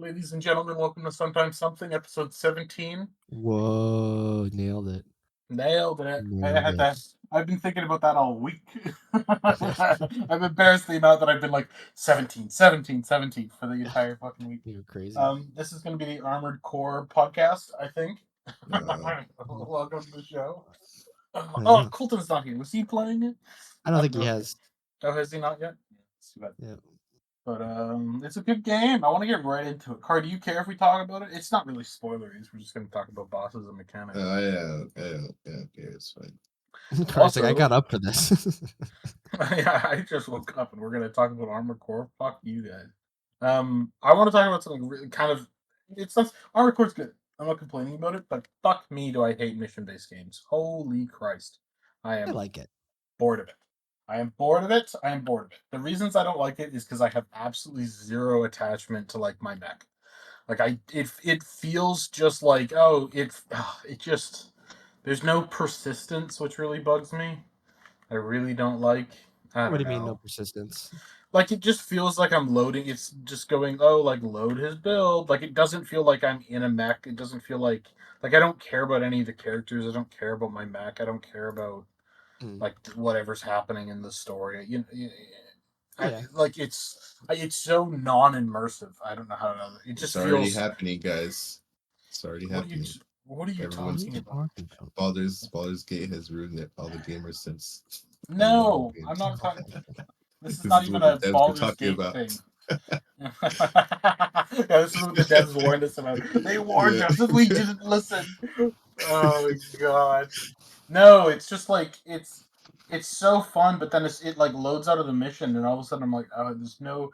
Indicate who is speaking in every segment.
Speaker 1: Ladies and gentlemen, welcome to Sometimes Something, episode 17.
Speaker 2: Whoa, nailed it.
Speaker 1: Nailed it. I
Speaker 2: Nailed
Speaker 1: had
Speaker 2: it.
Speaker 1: that. I've been thinking about that all week. I'm embarrassed the amount that I've been like 17, 17, 17 for the entire fucking week.
Speaker 2: You're crazy.
Speaker 1: This is going to be the Armored Core podcast, I think.
Speaker 3: Uh,
Speaker 1: Welcome to the show. Oh,
Speaker 2: Yeah.
Speaker 1: Colton's not here. Was he playing it?
Speaker 2: I don't think he
Speaker 1: know.
Speaker 2: has.
Speaker 1: Oh, has he not yet? It's too bad.
Speaker 2: Yeah.
Speaker 1: But it's a good game. I want to get right into it. Car, do you care if we talk about it? It's not really spoileries. We're just going to talk about bosses and mechanics.
Speaker 3: yeah, it's fine.
Speaker 2: Car's like, I got up for this.
Speaker 1: Yeah, I just woke up and we're going to talk about Armored Core. Fuck you guys. I want to talk about something really kind of. It's not Armored Core's good. I'm not complaining about it, but fuck me, do I hate mission-based games? Holy Christ, I
Speaker 2: I
Speaker 1: am
Speaker 2: like it.
Speaker 1: bored of it. I am bored of it. I am bored of it. The reasons I don't like it is because I have absolutely zero attachment to like my mech. Like it feels just like it just there's no persistence, which really bugs me. I really don't like. I
Speaker 2: What
Speaker 1: don't
Speaker 2: do you mean, no
Speaker 1: know.
Speaker 2: persistence?
Speaker 1: Like it just feels like I'm loading. It's just going, oh, like load his build. Like it doesn't feel like I'm in a mech. It doesn't feel like I don't care about any of the characters. I don't care about my mech. I don't care about like whatever's happening in the story.
Speaker 2: Yeah.
Speaker 1: It's so non-immersive. I don't know how to. It just
Speaker 3: It's already
Speaker 1: feels.
Speaker 3: happening, guys. It's already happening.
Speaker 1: What are you
Speaker 3: Everyone's
Speaker 1: talking about?
Speaker 3: Baldur's Gate has ruined it. All the gamers since.
Speaker 1: No, I'm not talking. This is
Speaker 3: This
Speaker 1: not
Speaker 3: is
Speaker 1: even
Speaker 3: what the
Speaker 1: a
Speaker 3: devs were
Speaker 1: Baldur's
Speaker 3: talking
Speaker 1: Gate
Speaker 3: about.
Speaker 1: thing. Yeah, this is what the devs warned us about. They warned us and we didn't listen. Oh god. No, it's just like it's so fun, but then it like loads out of the mission, and all of a sudden I'm like, oh, there's no.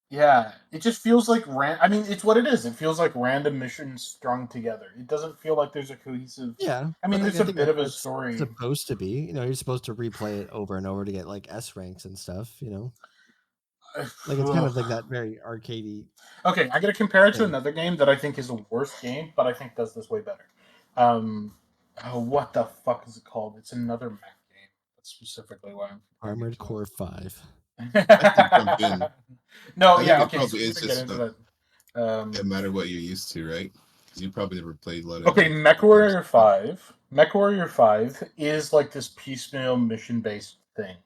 Speaker 1: Yeah, it just feels like I mean, it's what it is. It feels like random missions strung together. It doesn't feel like there's a cohesive.
Speaker 2: Yeah.
Speaker 1: I mean,
Speaker 2: But,
Speaker 1: there's
Speaker 2: I
Speaker 1: a
Speaker 2: think
Speaker 1: bit of a
Speaker 2: that's
Speaker 1: story.
Speaker 2: supposed to be. You're supposed to replay it over and over to get like S ranks and stuff. Like it's kind of like that very arcadey.
Speaker 1: Okay, I gotta compare it to
Speaker 2: thing.
Speaker 1: another game that I think is a worse game, but I think does this way better. What the fuck is it called? It's another mech game. That's specifically why I'm
Speaker 2: Armored Core 5.
Speaker 3: I can jump in.
Speaker 1: No,
Speaker 3: I
Speaker 1: yeah,
Speaker 3: think it
Speaker 1: okay, so
Speaker 3: probably
Speaker 1: we're
Speaker 3: is
Speaker 1: gonna get
Speaker 3: just
Speaker 1: into that.
Speaker 3: no matter what you're used to, right? Because you probably never played a lot of.
Speaker 1: Okay, MechWarrior 5. MechWarrior 5 is like this piecemeal mission based thing,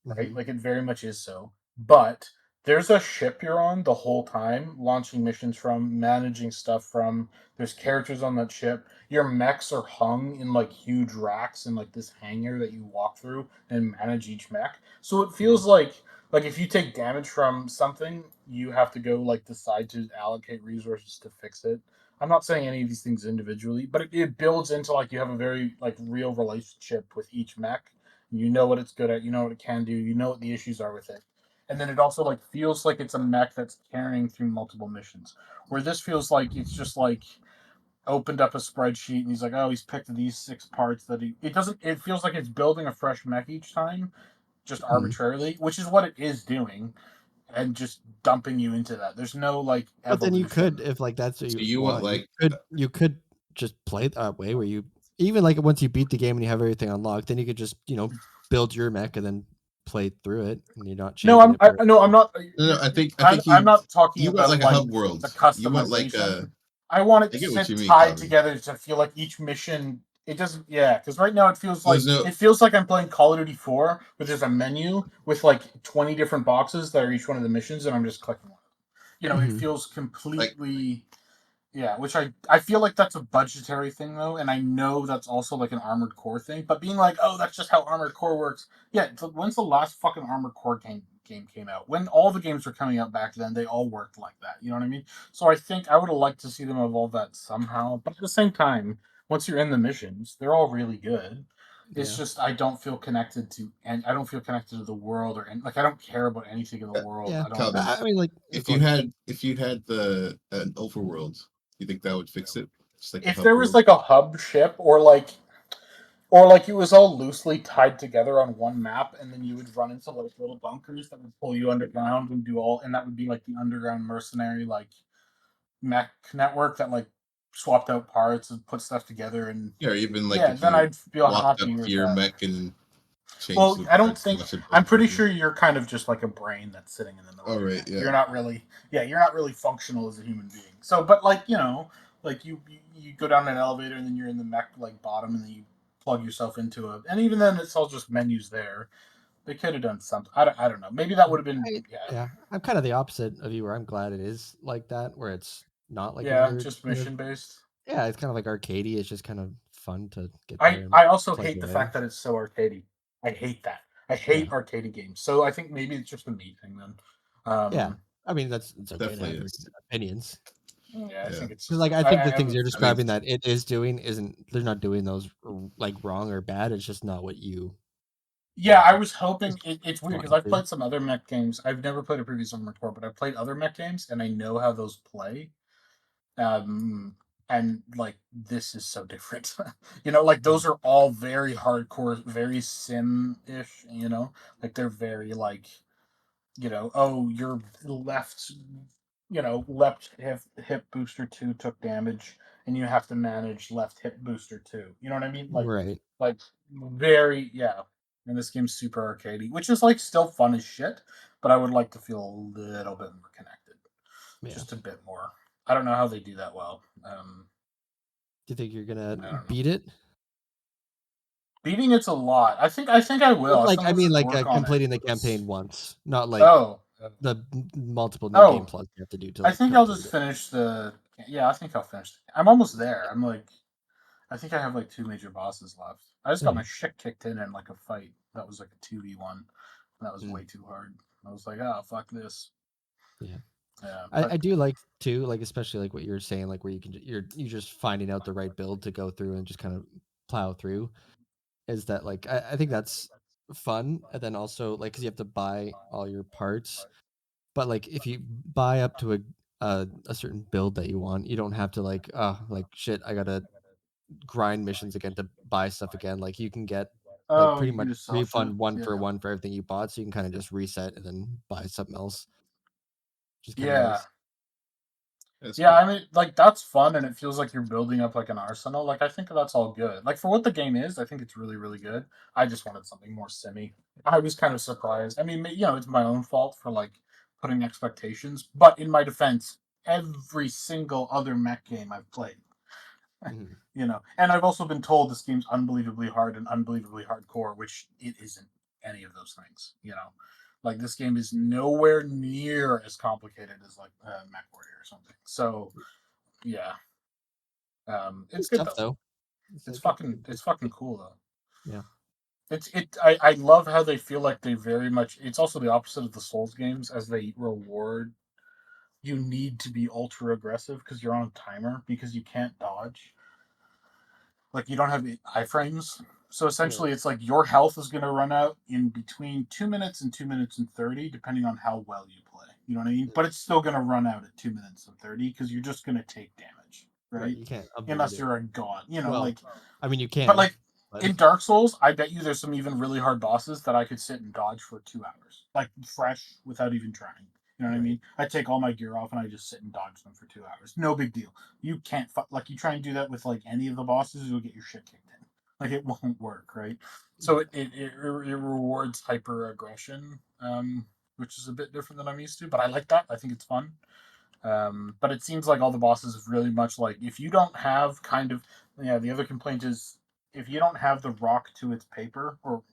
Speaker 1: right?
Speaker 2: Mhm.
Speaker 1: Like it very much is so. But there's a ship you're on the whole time, launching missions from, managing stuff from. There's characters on that ship. Your mechs are hung in like huge racks in like this hangar that you walk through and manage each mech. So it feels like if you take damage from something, you have to go like decide to allocate resources to fix it. I'm not saying any of these things individually, but it builds into like you have a very like real relationship with each mech. You know what it's good at, you know what it can do, you know what the issues are with it. And then it also like feels like it's a mech that's carrying through multiple missions. Where this feels like it's just like opened up a spreadsheet and he's like, oh, he's picked these 6 parts that he. It doesn't. It feels like it's building a fresh mech each time, just arbitrarily, which is what it is doing, and just dumping you into that. There's no like
Speaker 2: But then you
Speaker 1: evolution.
Speaker 2: could, if like that's what
Speaker 3: So
Speaker 2: you
Speaker 3: you want
Speaker 2: want,
Speaker 3: like
Speaker 2: you could just play it that way where you even like once you beat the game and you have everything unlocked, then you could just build your mech and then play through it, and you're not
Speaker 1: No,
Speaker 2: changing it for.
Speaker 1: no, I'm not.
Speaker 3: no, I think
Speaker 1: I'm not talking
Speaker 3: you want
Speaker 1: about
Speaker 3: like a
Speaker 1: like
Speaker 3: hub world.
Speaker 1: the
Speaker 3: You want like
Speaker 1: customization. I want it
Speaker 3: I
Speaker 1: to
Speaker 3: get what
Speaker 1: sit
Speaker 3: you mean,
Speaker 1: tied
Speaker 3: Tommy.
Speaker 1: together to feel like each mission. It doesn't, yeah, because right now
Speaker 3: There's no
Speaker 1: it feels like I'm playing Call of Duty 4, where there's a menu with like 20 different boxes that are each one of the missions, and I'm just clicking one. It feels
Speaker 3: like
Speaker 1: completely, yeah. Which I feel like that's a budgetary thing though, and I know that's also like an Armored Core thing. But being like, oh, that's just how Armored Core works. Yeah, when's the last fucking Armored Core game came out? When all the games were coming out back then, they all worked like that. You know what I mean? So I think I would have liked to see them evolve that somehow. But at the same time, once you're in the missions, they're all really good. It's
Speaker 2: Yeah.
Speaker 1: just I don't feel connected to, and I don't feel connected to the world like I don't care about anything in the world.
Speaker 2: Yeah.
Speaker 1: I don't.
Speaker 3: Calvin.
Speaker 2: I mean, like
Speaker 3: If
Speaker 2: go
Speaker 3: you
Speaker 2: ahead.
Speaker 3: had the an overworld, you think that would fix it? Just like a
Speaker 1: If
Speaker 3: hub
Speaker 1: there was
Speaker 3: world.
Speaker 1: like a hub ship or like it was all loosely tied together on one map, and then you would run into like little bunkers that would pull you underground and and that would be like the underground mercenary like mech network that like swapped out parts and put stuff together, and
Speaker 3: Yeah, or even like
Speaker 1: yeah,
Speaker 3: if
Speaker 1: then
Speaker 3: you
Speaker 1: I'd feel
Speaker 3: walked up
Speaker 1: happy
Speaker 3: to
Speaker 1: with
Speaker 3: your
Speaker 1: that.
Speaker 3: mech and change
Speaker 1: Well,
Speaker 3: the
Speaker 1: I don't
Speaker 3: like
Speaker 1: think.
Speaker 3: watch it
Speaker 1: I'm pretty
Speaker 3: over.
Speaker 1: sure you're kind of just like a brain that's sitting in the middle
Speaker 3: Oh
Speaker 1: of your
Speaker 3: right,
Speaker 1: head.
Speaker 3: yeah.
Speaker 1: You're not really. Yeah, you're not really functional as a human being. So, but like like you go down an elevator and then you're in the mech like bottom and then you plug yourself into a. And even then, it's all just menus there. They could have done something. I don't know. Maybe that would have been. Yeah.
Speaker 2: Yeah, I'm kind of the opposite of you, where I'm glad it is like that, where it's not like
Speaker 1: Yeah,
Speaker 2: another
Speaker 1: just
Speaker 2: kind of
Speaker 1: mission based.
Speaker 2: yeah, it's kind of like arcadey. It's just kind of fun to get
Speaker 1: I
Speaker 2: there and
Speaker 1: I also
Speaker 2: plug
Speaker 1: hate the
Speaker 2: away.
Speaker 1: fact that it's so arcadey. I hate that. I
Speaker 2: Yeah,
Speaker 1: hate arcadey games. So I think maybe it's just a me thing then.
Speaker 2: yeah.
Speaker 1: Um,
Speaker 2: I mean, it's okay to
Speaker 3: Definitely
Speaker 2: have your
Speaker 3: is.
Speaker 2: opinions.
Speaker 1: yeah, I
Speaker 3: Yeah.
Speaker 1: think it's
Speaker 2: Because
Speaker 1: just
Speaker 2: like I
Speaker 1: I,
Speaker 2: think
Speaker 1: I
Speaker 2: the things
Speaker 1: haven't.
Speaker 2: you're
Speaker 3: I think
Speaker 2: describing that it is doing isn't they're not doing those like wrong or bad. It's just not what you
Speaker 1: Yeah, I was hoping
Speaker 2: just
Speaker 1: it's weird because
Speaker 2: wanted
Speaker 1: I've
Speaker 2: to.
Speaker 1: played some other mech games. I've never played a previous one before, but I've played other mech games and I know how those play. And like this is so different. Like those are all very hardcore, very sim-ish, like they're very like, oh, your left, left hip booster two took damage and you have to manage left hip booster two. You know what I mean?
Speaker 2: Right.
Speaker 1: Like very, yeah. And this game's super arcadey, which is like still fun as shit, but I would like to feel a little bit more connected,
Speaker 2: Yeah.
Speaker 1: just a bit more. I don't know how they do that well.
Speaker 2: Do you think you're gonna
Speaker 1: I don't know.
Speaker 2: beat it?
Speaker 1: Beating it's a lot. I think I will. As
Speaker 2: Like
Speaker 1: long
Speaker 2: I
Speaker 1: as
Speaker 2: mean,
Speaker 1: there's
Speaker 2: like
Speaker 1: work on it.
Speaker 2: completing the
Speaker 1: Because
Speaker 2: campaign once, not like
Speaker 1: oh
Speaker 2: the multiple new game
Speaker 1: oh,
Speaker 2: plus you have to do to
Speaker 1: I
Speaker 2: like
Speaker 1: think I'll
Speaker 2: complete
Speaker 1: just
Speaker 2: it.
Speaker 1: finish the. Yeah, I think I'll finish. I'm almost there. I'm like, I think I have like two major bosses left. I just got
Speaker 2: Yeah.
Speaker 1: my shit kicked in like a fight that was like a 2v1. That was
Speaker 2: Mm,
Speaker 1: way too hard. I was like, oh fuck this.
Speaker 2: yeah.
Speaker 1: Yeah,
Speaker 2: I
Speaker 1: but
Speaker 2: do like too, like especially like what you're saying, like where you can you're just finding out the right build to go through and just kind of plow through. Is that like I think that's fun, and then also like because you have to buy all your parts, but like if you buy up to a certain build that you want, you don't have to like like shit, I gotta grind missions again to buy stuff again. Like you can get like
Speaker 1: oh,
Speaker 2: pretty
Speaker 1: you can
Speaker 2: much
Speaker 1: just sell shit.
Speaker 2: refund one for
Speaker 1: Yeah,
Speaker 2: one for everything you bought, so you can kind of just reset and then buy something else, which is kind of
Speaker 1: yeah.
Speaker 2: nice.
Speaker 3: That's
Speaker 1: Yeah,
Speaker 3: cool.
Speaker 1: I mean, like that's fun, and it feels like you're building up like an arsenal. Like I think that's all good. Like for what the game is, I think it's really, really good. I just wanted something more simmy. I was kind of surprised. I mean, it's my own fault for like putting expectations. But in my defense, every single other mech game I've played,
Speaker 2: Mhm.
Speaker 1: and I've also been told this game's unbelievably hard and unbelievably hardcore, which it isn't any of those things. Like this game is nowhere near as complicated as like Mech Warrior or something. So yeah, it's
Speaker 2: It's
Speaker 1: good
Speaker 2: tough
Speaker 1: though.
Speaker 2: though. It's
Speaker 1: It's
Speaker 2: like it,
Speaker 1: fucking it's fucking cool though.
Speaker 2: yeah.
Speaker 1: I love how they feel like they very much. It's also the opposite of the Souls games, as they reward you need to be ultra aggressive because you're on a timer because you can't dodge. Like you don't have iframes. So
Speaker 2: Right.
Speaker 1: essentially, it's like your health is going to run out in between 2 minutes and 2 minutes and 30, depending on how well you play. You know what I mean? But it's still going to run out at 2 minutes and 30 because you're just going to take damage,
Speaker 2: Right.
Speaker 1: right?
Speaker 2: You can't avoid
Speaker 1: Unless
Speaker 2: it.
Speaker 1: you're a god,
Speaker 2: Well,
Speaker 1: like.
Speaker 2: I mean you
Speaker 1: But
Speaker 2: can,
Speaker 1: like
Speaker 2: but
Speaker 1: in Dark Souls, I bet you there's some even really hard bosses that I could sit and dodge for 2 hours, like fresh without even trying. You know what I
Speaker 2: right.
Speaker 1: mean? I take all my gear off and I just sit and dodge them for 2 hours. No big deal. You can't like you try and do that with like any of the bosses, you'll get your shit kicked in. Like it won't work, right? So
Speaker 2: Yeah.
Speaker 1: it rewards hyper aggression, which is a bit different than I'm used to. But I like that. I think it's fun. But it seems like all the bosses is really much like if you don't have kind of the other complaint is if you don't have the rock to its paper or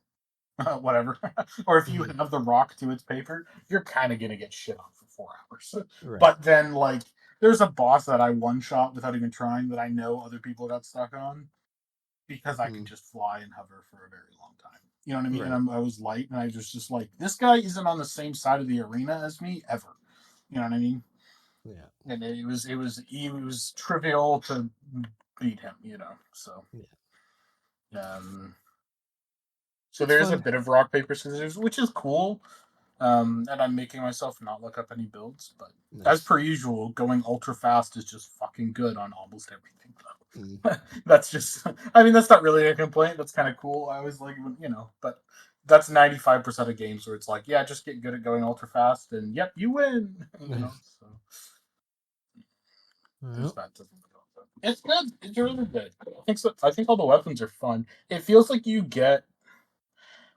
Speaker 1: whatever, or if you
Speaker 2: Mhm.
Speaker 1: have the rock to its paper, you're kind of gonna get shit on for 4 hours.
Speaker 2: Right.
Speaker 1: But then like there's a boss that I one shot without even trying that I know other people got stuck on because I could
Speaker 2: Mm.
Speaker 1: just fly and hover for a very long time. You know what I mean? And
Speaker 2: Right.
Speaker 1: I was light, and I was just like, this guy isn't on the same side of the arena as me ever. You know what I mean?
Speaker 2: Yeah.
Speaker 1: And it was trivial to beat him, So
Speaker 2: Yeah.
Speaker 1: um, so
Speaker 2: It's
Speaker 1: there is a
Speaker 2: fun.
Speaker 1: bit of rock paper scissors, which is cool. And I'm making myself not look up any builds, but as
Speaker 2: Nice.
Speaker 1: per usual, going ultra fast is just fucking good on almost everything.
Speaker 2: Mm.
Speaker 1: Though that's just, I mean, that's not really a complaint. That's kind of cool. I always like but that's 95% of games where it's like, yeah, just get good at going ultra fast, and yep, you win. So. There's
Speaker 2: Well,
Speaker 1: that to think about. It's good. It's really good. I think so. I think all the weapons are fun. It feels like you get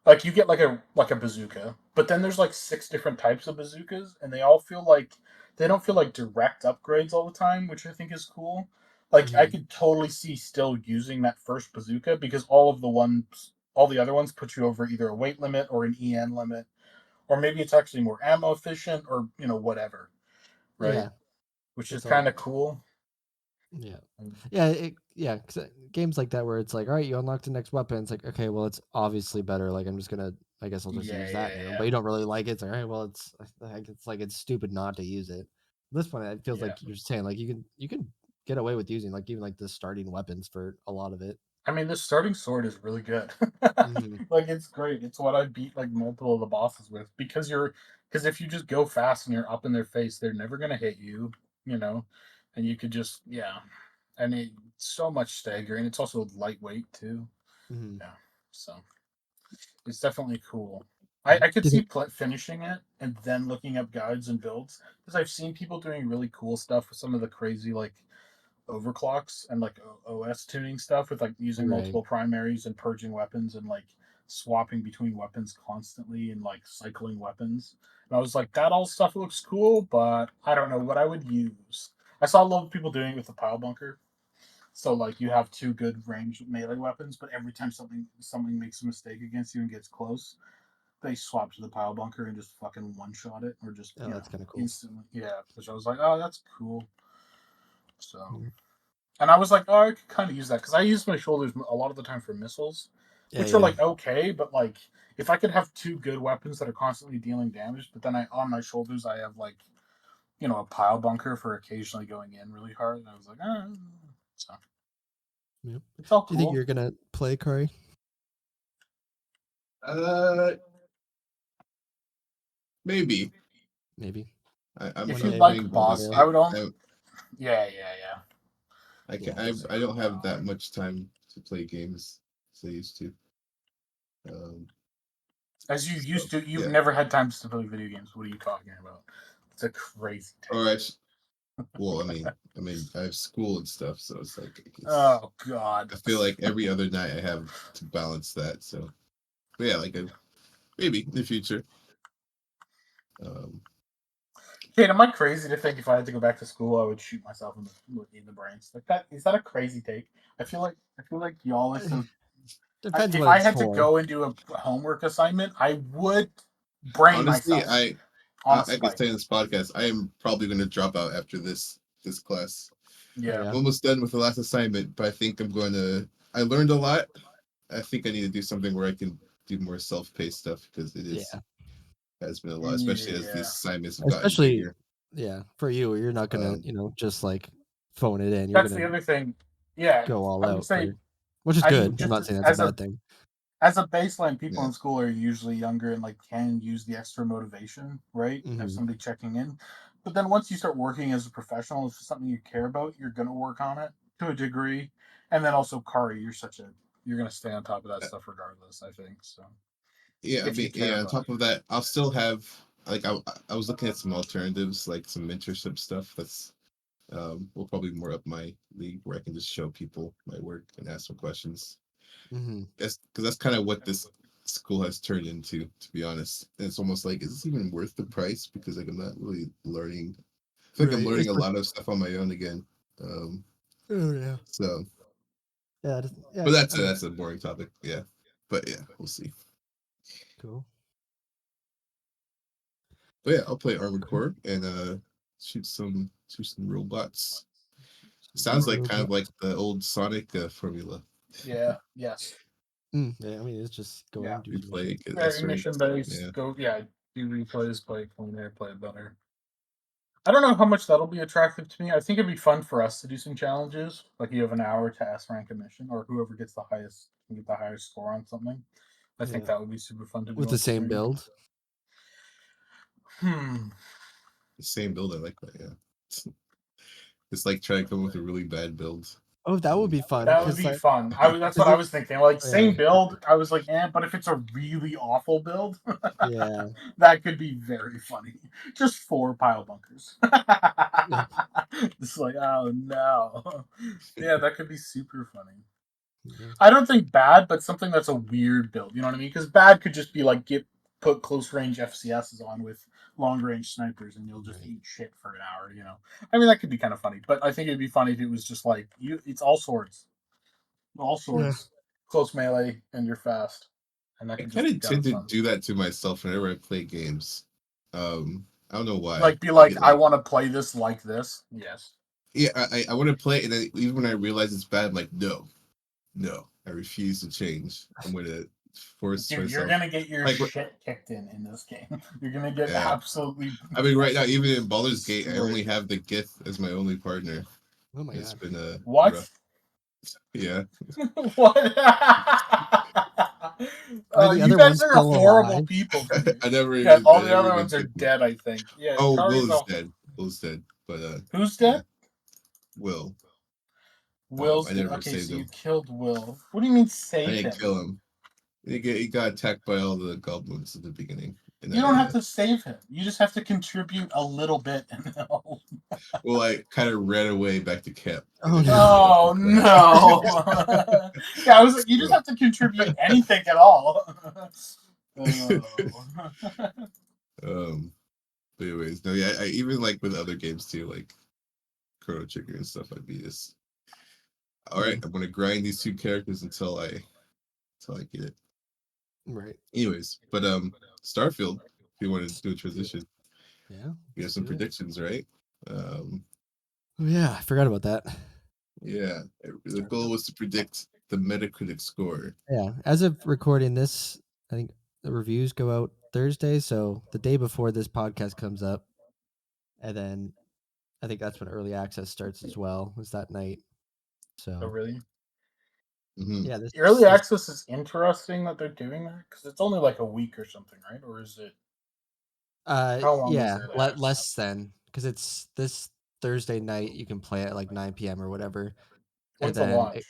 Speaker 1: Like you get like a bazooka, but then there's like six different types of bazookas, and they all feel like they don't feel like direct upgrades all the time, which I think is cool. Like I
Speaker 2: Hmm.
Speaker 1: could totally see still using that first bazooka because all the other ones put you over either a weight limit or an EN limit, or maybe it's actually more ammo efficient, or whatever, right?
Speaker 2: Yeah,
Speaker 1: Which is
Speaker 2: it's all
Speaker 1: kind of cool.
Speaker 2: yeah.
Speaker 1: Mm.
Speaker 2: Yeah, 'cause, games like that where it's like, all right, you unlock the next weapon. It's like, okay, well, it's obviously better. Like, I'm just gonna, I guess I'll just
Speaker 1: Yeah,
Speaker 2: use
Speaker 1: yeah,
Speaker 2: that now.
Speaker 1: yeah,
Speaker 2: But you don't really like it. It's like, all right, well, it's like it's stupid not to use it. This point, it feels
Speaker 1: yeah.
Speaker 2: like you're saying like you can get away with using like even like the starting weapons for a lot of it.
Speaker 1: I mean, this starting sword is really good.
Speaker 2: Hmm.
Speaker 1: Like, it's great. It's what I beat like multiple of the bosses with because if you just go fast and you're up in their face, they're never gonna hit you, you know, and you could just yeah, and it's so much staggering. It's also lightweight too.
Speaker 2: Hmm.
Speaker 1: Yeah, so it's definitely cool. I could
Speaker 2: Did
Speaker 1: see
Speaker 2: it?
Speaker 1: finishing it and then looking up guides and builds because I've seen people doing really cool stuff with some of the crazy like overclocks and like OS tuning stuff with like using
Speaker 2: Right.
Speaker 1: multiple primaries and purging weapons and like swapping between weapons constantly and like cycling weapons. And I was like, that all stuff looks cool, but I don't know what I would use. I saw a lot of people doing it with the pile bunker. So like you have two good ranged melee weapons, but every time something makes a mistake against you and gets close, they swap to the pile bunker and just fucking one shot it or just
Speaker 2: Oh, that's kind of cool.
Speaker 1: instantly. Yeah, which I was like, oh, that's cool. So
Speaker 2: Yeah.
Speaker 1: and I was like, oh, I could kind of use that because I use my shoulders a lot of the time for missiles,
Speaker 2: Yeah.
Speaker 1: which are
Speaker 2: Yeah.
Speaker 1: like okay, but like if I could have two good weapons that are constantly dealing damage, but then I on my shoulders I have like a pile bunker for occasionally going in really hard, and I was like, so
Speaker 2: Yep.
Speaker 1: it's all
Speaker 2: Do you think
Speaker 1: cool.
Speaker 2: you're gonna play Kari?
Speaker 3: Uh, maybe.
Speaker 2: Maybe
Speaker 3: I'm
Speaker 1: If
Speaker 2: one
Speaker 1: you
Speaker 2: day
Speaker 3: not
Speaker 2: when
Speaker 1: like
Speaker 3: playing
Speaker 2: you're
Speaker 1: boss,
Speaker 3: Baldur's
Speaker 1: I
Speaker 2: available.
Speaker 1: would on.
Speaker 3: I,
Speaker 1: Yeah, yeah, yeah.
Speaker 3: I can
Speaker 2: Yeah.
Speaker 3: I don't have that much time to play games as I used to. Um,
Speaker 1: As you
Speaker 3: so
Speaker 1: used to, you've
Speaker 3: yeah.
Speaker 1: never had time to play video games. What are you talking about? It's a crazy
Speaker 3: Or
Speaker 1: take.
Speaker 3: well, I mean, I have school and stuff, so it's like it's.
Speaker 1: Oh God.
Speaker 3: I feel like every other night I have to balance that. So, but yeah, maybe in the future. Um,
Speaker 1: Kate, am I crazy to think if I had to go back to school, I would shoot myself in the brains? Like that is that a crazy take? I feel like y'all are so.
Speaker 2: Depends
Speaker 1: If
Speaker 2: what
Speaker 1: I
Speaker 2: it's
Speaker 1: had to
Speaker 2: for.
Speaker 1: go and do a homework assignment, I would brain
Speaker 3: honestly,
Speaker 1: myself on a
Speaker 3: I could
Speaker 1: spike.
Speaker 3: say in this podcast, I am probably going to drop out after this class.
Speaker 2: Oh
Speaker 1: Yeah.
Speaker 2: yeah.
Speaker 3: I'm almost done with the last assignment, but I think I'm going to. I learned a lot. I think I need to do something where I can do more self-paced stuff because it is
Speaker 2: Yeah.
Speaker 3: has been a lot, especially as these
Speaker 1: Yeah.
Speaker 3: assignments have gotten
Speaker 2: Especially
Speaker 3: bigger.
Speaker 2: yeah, for you, you're not gonna,
Speaker 3: Um,
Speaker 2: just like phone it in. You're
Speaker 1: That's
Speaker 2: gonna
Speaker 1: the other thing. Yeah.
Speaker 2: go all
Speaker 1: I would
Speaker 2: out
Speaker 1: say
Speaker 2: for, which is
Speaker 1: I mean
Speaker 2: good. I'm
Speaker 1: just
Speaker 2: not saying that's a
Speaker 1: as a
Speaker 2: bad thing.
Speaker 1: as a baseline, people
Speaker 3: yeah,
Speaker 1: in school are usually younger and like can use the extra motivation, right? Of
Speaker 2: Hmm.
Speaker 1: somebody checking in. But then once you start working as a professional, if it's something you care about, you're gonna work on it to a degree. And then also Kari, you're gonna stay on top of that
Speaker 3: uh,
Speaker 1: stuff regardless, I think. So
Speaker 3: yeah. I
Speaker 1: if you
Speaker 3: mean,
Speaker 1: care
Speaker 3: yeah. On
Speaker 1: about
Speaker 3: top
Speaker 1: it.
Speaker 3: of that, I'll still have like I was looking at some alternatives, like some mentorship stuff. That's will probably more up my league where I can just show people my work and ask some questions.
Speaker 2: Hmm.
Speaker 3: That's because that's kind of what this school has turned into, to be honest. And it's almost like, is this even worth the price? Because like I'm not really learning. I feel like I'm
Speaker 2: Right.
Speaker 3: learning a lot of stuff on my own again. Um,
Speaker 2: Oh yeah.
Speaker 3: so,
Speaker 2: Yeah.
Speaker 3: but
Speaker 2: Yeah. I mean,
Speaker 3: that's a boring topic. Yeah, but yeah, we'll see.
Speaker 2: cool.
Speaker 3: But yeah, I'll play Armored
Speaker 2: Cool.
Speaker 3: Core and shoot some robots.
Speaker 2: Some
Speaker 3: Sounds like kind of like
Speaker 2: robots.
Speaker 3: the old Sonic formula.
Speaker 1: Yeah, yes.
Speaker 2: Yeah. I mean, it's just go
Speaker 1: Yeah.
Speaker 2: in, do
Speaker 3: We
Speaker 2: some
Speaker 3: play
Speaker 2: missions.
Speaker 3: S
Speaker 1: Very mission
Speaker 3: ranks.
Speaker 1: based.
Speaker 3: Yeah,
Speaker 1: Go yeah, do replays, play it cleaner, play it better. I don't know how much that'll be attractive to me. I think it'd be fun for us to do some challenges. Like you have an hour to S rank a mission, or whoever gets the highest can get the highest score on something. I think
Speaker 2: Yeah.
Speaker 1: that would be super fun to do
Speaker 2: With the
Speaker 1: on
Speaker 2: same
Speaker 1: stream.
Speaker 2: build.
Speaker 1: Hmm.
Speaker 3: the same build. I like that. Yeah, it's like trying to come up with a really bad build.
Speaker 2: Oh, that would
Speaker 3: Um,
Speaker 2: be fun.
Speaker 1: That would
Speaker 2: Cause
Speaker 1: be
Speaker 2: like,
Speaker 1: fun. That's
Speaker 2: is
Speaker 1: what I
Speaker 2: it?
Speaker 1: was thinking. Like
Speaker 2: Yeah.
Speaker 1: same build, I was like, but if it's a really awful build,
Speaker 2: Yeah.
Speaker 1: that could be very funny. Just four pile bunkers.
Speaker 2: Yeah.
Speaker 1: It's like, oh no. Yeah, that could be super funny.
Speaker 2: Yeah.
Speaker 1: I don't think bad, but something that's a weird build. You know what I mean? Because bad could just be like put close range FCSs on with long range snipers, and you'll just
Speaker 2: Right.
Speaker 1: eat shit for an hour. You know, I mean that could be kind of funny, but I think it'd be funny if it was just like it's all
Speaker 2: Yeah.
Speaker 1: swords, close melee, and you're fast, and that
Speaker 3: I
Speaker 1: could
Speaker 3: kind
Speaker 1: just be
Speaker 3: of
Speaker 1: kind
Speaker 3: tend
Speaker 1: of
Speaker 3: to
Speaker 1: fun.
Speaker 3: do that to myself whenever I play games. I don't know why.
Speaker 1: Like be
Speaker 3: I
Speaker 1: like,
Speaker 3: get
Speaker 1: I
Speaker 3: like,
Speaker 1: want to play this like this. Yes.
Speaker 3: yeah, I want to play it, and then even when I realize it's bad, I'm like, no, no, I refuse to change. I'm gonna force
Speaker 1: Dude, you're
Speaker 3: myself.
Speaker 1: gonna get your
Speaker 3: Like,
Speaker 1: shit kicked in this game. You're gonna get
Speaker 3: yeah.
Speaker 1: absolutely
Speaker 3: I mean, right now,
Speaker 1: fucking
Speaker 3: even in Baldur's Gate, I only
Speaker 1: destroyed.
Speaker 3: have the Gith as my only partner.
Speaker 2: Oh my
Speaker 3: It's
Speaker 2: god.
Speaker 3: been a
Speaker 1: What?
Speaker 3: rough, yeah.
Speaker 1: What?
Speaker 2: Are the
Speaker 1: You
Speaker 2: other
Speaker 1: guys
Speaker 2: ones
Speaker 1: are
Speaker 2: still
Speaker 1: horrible
Speaker 2: alive?
Speaker 1: people to me.
Speaker 3: I never
Speaker 1: Yeah,
Speaker 3: even,
Speaker 1: all
Speaker 3: I
Speaker 1: the
Speaker 3: never
Speaker 1: other
Speaker 3: even
Speaker 1: ones are
Speaker 3: took them.
Speaker 1: dead, I think. Yeah,
Speaker 3: Oh, Will
Speaker 1: Kari's
Speaker 3: is
Speaker 1: a.
Speaker 3: dead. Will's dead, but
Speaker 1: Who's
Speaker 3: yeah,
Speaker 1: dead?
Speaker 3: Will.
Speaker 1: Will's
Speaker 3: I
Speaker 1: dead.
Speaker 3: never
Speaker 1: Okay,
Speaker 3: saved
Speaker 1: so you
Speaker 3: him.
Speaker 1: killed Will. What do you mean
Speaker 3: I
Speaker 1: save
Speaker 3: didn't
Speaker 1: him?
Speaker 3: kill him. He got attacked by all the goblins at the beginning, and
Speaker 1: You don't have to save him. You just have to contribute a little bit.
Speaker 3: well, I kind of ran away back to camp, and
Speaker 2: Oh
Speaker 3: then
Speaker 2: no.
Speaker 3: he
Speaker 1: Oh
Speaker 3: attacked.
Speaker 1: no! Yeah, I was like, you just
Speaker 3: So,
Speaker 1: have to contribute anything at all. Oh.
Speaker 3: um, but anyways, no, yeah, I even like with other games too, like Chrono Trigger and stuff. I'd be just, all right, I'm gonna grind these two characters until I get it.
Speaker 2: Right.
Speaker 3: Anyways, but Starfield, if you want to do a transition,
Speaker 2: Yeah.
Speaker 3: you have
Speaker 2: Let's
Speaker 3: some
Speaker 2: do it.
Speaker 3: predictions, right? Um,
Speaker 2: Oh yeah, I forgot about that.
Speaker 3: yeah, the goal
Speaker 2: Starfield.
Speaker 3: was to predict the Metacritic score.
Speaker 2: Yeah. As of recording this, I think the reviews go out Thursday, so the day before this podcast comes up, and then I think that's when early access starts as well. Is that night?
Speaker 1: Oh,
Speaker 2: So
Speaker 1: really?
Speaker 3: Hmm.
Speaker 2: yeah,
Speaker 1: Early
Speaker 2: this
Speaker 1: access is interesting that they're doing that because it's only like a week or something, right? Or is it? How long is
Speaker 2: yeah,
Speaker 1: it access?
Speaker 2: less than because it's this Thursday night. You can play at like 9 p.m. or whatever, and
Speaker 1: When's the
Speaker 2: then
Speaker 1: launch?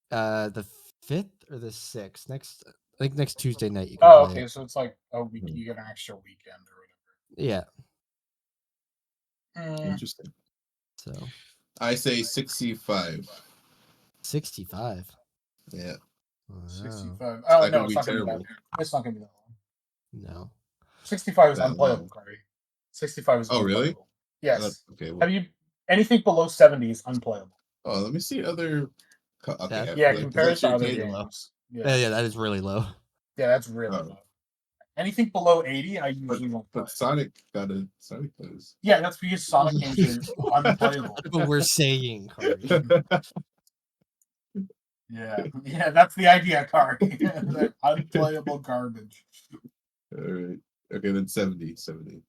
Speaker 2: the 5th or the 6th next. I think next Tuesday night you can
Speaker 1: Oh,
Speaker 2: play it.
Speaker 1: okay. So it's like a week. You get an extra weekend
Speaker 2: Yeah.
Speaker 1: or whatever.
Speaker 3: Interesting.
Speaker 2: So
Speaker 3: I say 65.
Speaker 2: 65.
Speaker 3: Yeah,
Speaker 2: wow.
Speaker 1: 65.
Speaker 3: it's
Speaker 1: Oh
Speaker 3: not
Speaker 1: no,
Speaker 3: gonna
Speaker 1: it's
Speaker 3: be
Speaker 1: not gonna be that.
Speaker 3: terrible.
Speaker 1: It's not gonna be that long.
Speaker 2: No.
Speaker 1: 65 is
Speaker 3: That
Speaker 1: unplayable,
Speaker 3: long.
Speaker 1: Curry. 65 is
Speaker 3: Oh, really?
Speaker 1: unplayable. Yes.
Speaker 3: Okay.
Speaker 1: Have
Speaker 3: Well,
Speaker 1: you anything below 70 is unplayable?
Speaker 3: oh, let me see other. Okay,
Speaker 2: That's
Speaker 1: Yeah,
Speaker 3: like
Speaker 1: compare it
Speaker 3: that's
Speaker 1: to
Speaker 3: your
Speaker 1: other
Speaker 3: take.
Speaker 2: really low.
Speaker 1: games. Yeah.
Speaker 2: Yeah, that is really low.
Speaker 1: Yeah, that's really
Speaker 3: Oh,
Speaker 1: low. Anything below 80, I
Speaker 3: but
Speaker 1: usually won't play.
Speaker 3: Sonic plays.
Speaker 1: Yeah, that's because Sonic games are unplayable.
Speaker 2: That's what we're saying, Corey.
Speaker 1: Yeah. Yeah, that's the idea, Kari. They're unplayable garbage.
Speaker 3: All right. Okay, then 70, 70.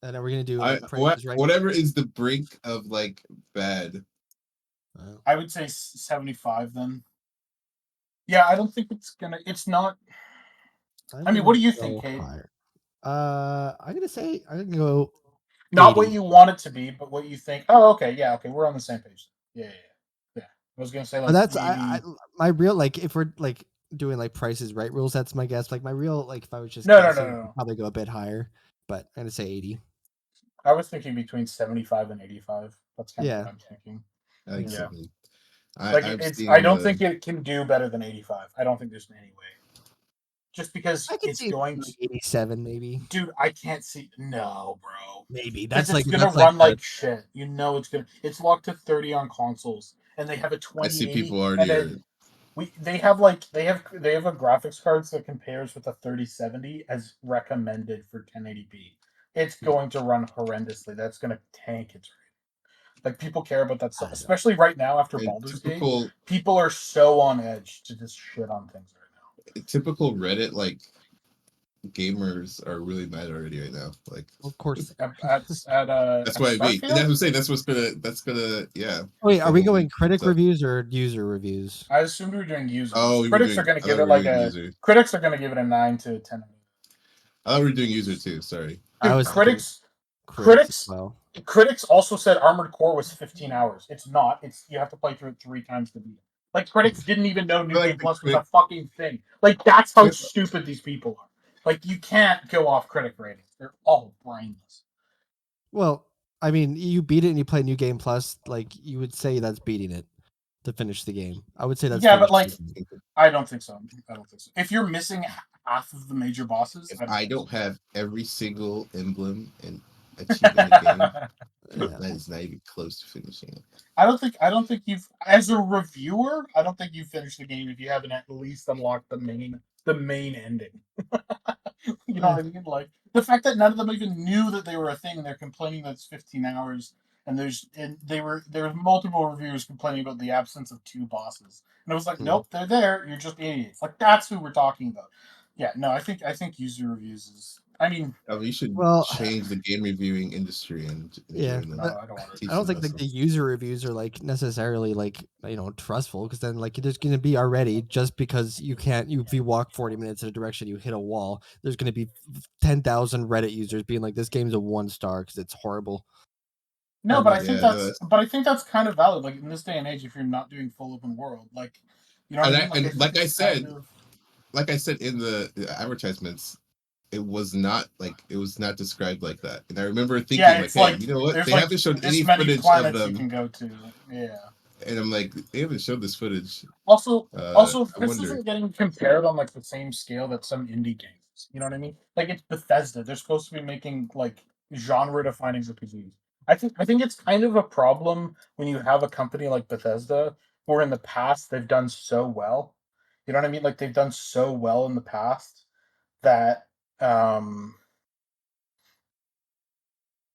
Speaker 2: And then we're gonna do
Speaker 3: I
Speaker 2: like prices right.
Speaker 3: whatever is the brink of like bad.
Speaker 2: Wow.
Speaker 1: I would say 75 then. Yeah, I don't think it's not.
Speaker 2: I'm
Speaker 1: I mean, what
Speaker 2: gonna
Speaker 1: do you think,
Speaker 2: go
Speaker 1: Kate?
Speaker 2: higher. I'm gonna go
Speaker 1: Not what
Speaker 2: 80.
Speaker 1: you want it to be, but what you think. Oh, okay, yeah, okay, we're on the same page. Yeah, yeah, yeah. Yeah. I was gonna say
Speaker 2: But
Speaker 1: like
Speaker 2: that's
Speaker 1: maybe.
Speaker 2: my real like if we're like doing like prices right rules, that's my guess. Like my real like if I was just
Speaker 1: No, no, no,
Speaker 2: guessing,
Speaker 1: no,
Speaker 2: I'd
Speaker 1: no.
Speaker 2: probably go a bit higher. But I'm gonna say 80.
Speaker 1: I was thinking between 75 and 85. That's kind of what
Speaker 2: Yeah.
Speaker 1: I'm thinking.
Speaker 3: I think
Speaker 1: Yeah,
Speaker 3: 70.
Speaker 1: like
Speaker 3: I've
Speaker 1: it's. I
Speaker 3: seen
Speaker 1: don't think it can do better than 85. I don't think there's any way. Just because
Speaker 2: I could
Speaker 1: it's
Speaker 2: see
Speaker 1: going to.
Speaker 2: like 87 maybe.
Speaker 1: Dude, I can't see. No, bro.
Speaker 2: Maybe.
Speaker 1: Because
Speaker 2: That's
Speaker 1: it's
Speaker 2: like
Speaker 1: gonna
Speaker 2: that's like
Speaker 1: run
Speaker 2: the
Speaker 1: like shit. You know it's gonna. It's locked to 30 on consoles, and they have a
Speaker 3: I see
Speaker 1: 2080,
Speaker 3: people
Speaker 1: and
Speaker 3: already
Speaker 1: then
Speaker 3: are.
Speaker 1: they have a graphics cards that compares with a 3070 as recommended for 1080p. It's going to run horrendously. That's going to tank its rating. Like people care about that stuff,
Speaker 2: I don't.
Speaker 1: especially right now after
Speaker 3: And
Speaker 1: Baldur's Gate.
Speaker 3: typical
Speaker 1: People are so on edge to just shit on things right
Speaker 3: typical Reddit like gamers are really mad already right now. Like
Speaker 2: Of course they
Speaker 1: now.
Speaker 2: are.
Speaker 3: that's
Speaker 1: At
Speaker 3: what I mean. And that's
Speaker 1: Starfield,
Speaker 3: what I'm saying. That's gonna yeah.
Speaker 2: Wait, are
Speaker 3: The
Speaker 2: we
Speaker 3: whole
Speaker 2: going critic
Speaker 3: stuff.
Speaker 2: reviews or user reviews?
Speaker 1: I assumed we were doing users.
Speaker 3: Oh, we were
Speaker 1: Critics are
Speaker 3: doing
Speaker 1: going to
Speaker 3: I
Speaker 1: give
Speaker 3: thought we
Speaker 1: it
Speaker 3: were
Speaker 1: like
Speaker 3: doing
Speaker 1: a.
Speaker 3: user.
Speaker 1: Critics are going to give it a 9 to 10.
Speaker 3: I thought we were doing user too, sorry.
Speaker 2: I
Speaker 1: Dude,
Speaker 2: was thinking
Speaker 1: critics
Speaker 2: critics as
Speaker 1: critics
Speaker 2: well.
Speaker 1: critics also said Armored Core was 15 hours. It's not. It's you have to play through it 3 times to beat it. Like critics didn't even know
Speaker 3: I
Speaker 1: New
Speaker 3: like
Speaker 1: Game
Speaker 3: the
Speaker 1: Plus was
Speaker 3: quick
Speaker 1: a fucking thing. Like that's how stupid these people are. Like you can't go off critic ratings. They're all brainless.
Speaker 2: Well, I mean, you beat it and you play New Game Plus, like you would say that's beating it. to finish the game. I would say that's
Speaker 1: Yeah, but
Speaker 2: finished.
Speaker 1: like, I don't think so. I don't think so. If you're missing half of the major bosses,
Speaker 3: If
Speaker 1: I don't
Speaker 3: I
Speaker 1: think so.
Speaker 3: don't have every single emblem and achievement in the game,
Speaker 2: Yeah.
Speaker 3: that is not even close to finishing it.
Speaker 1: I don't think you've, as a reviewer, I don't think you've finished the game if you haven't at least unlocked the main ending. You know what I mean? Like the fact that none of them even knew that they were a thing, and they're complaining that it's 15 hours, and there were multiple reviewers complaining about the absence of two bosses, and it was like, nope, they're there. You're just idiots. Like that's who we're talking about. Yeah, no, I think user reviews is. I mean,
Speaker 3: I mean, you should
Speaker 2: Well,
Speaker 3: change the game reviewing industry and
Speaker 2: yeah,
Speaker 3: join them,
Speaker 1: no, I don't want
Speaker 2: I
Speaker 3: teach
Speaker 2: don't
Speaker 3: them
Speaker 2: think like the
Speaker 3: lessons.
Speaker 2: user reviews are like necessarily like trustful because then like there's gonna be already just because you can't if you walk 40 minutes in a direction you hit a wall there's gonna be 10,000 Reddit users being like this game's a 1 star because it's horrible.
Speaker 1: no,
Speaker 2: And like
Speaker 3: Yeah, no, that's
Speaker 1: but I think that's kind of valid. Like in this day and age, if you're not doing full open world, like, you know what I mean? Like I
Speaker 3: and
Speaker 1: think it's kind of.
Speaker 3: like I said in the advertisements, it was not described like that. And I remember
Speaker 1: Yeah,
Speaker 3: thinking like,
Speaker 1: it's
Speaker 3: hey,
Speaker 1: like
Speaker 3: you know what?
Speaker 1: there's
Speaker 3: They
Speaker 1: like
Speaker 3: haven't shown
Speaker 1: this
Speaker 3: any
Speaker 1: many
Speaker 3: footage of
Speaker 1: planets you
Speaker 3: them,
Speaker 1: can go to. Yeah.
Speaker 3: and I'm like, they haven't showed this footage.
Speaker 1: Also,
Speaker 3: I
Speaker 1: this
Speaker 3: wonder.
Speaker 1: isn't getting compared on like the same scale that some indie games. You know what I mean? Like it's Bethesda. They're supposed to be making like genre-defining RPGs. I think it's kind of a problem when you have a company like Bethesda, where in the past they've done so well. You know what I mean? Like they've done so well in the past that um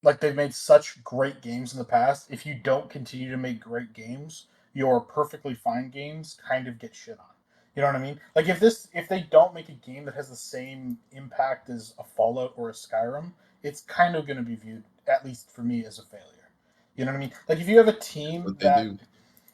Speaker 1: like they've made such great games in the past. If you don't continue to make great games, your perfectly fine games kind of get shit on. You know what I mean? Like if they don't make a game that has the same impact as a Fallout or a Skyrim, it's kind of going to be viewed, at least for me, as a failure. You know what I mean? Like if you have a
Speaker 3: That's
Speaker 1: team
Speaker 3: what they
Speaker 1: that
Speaker 3: do.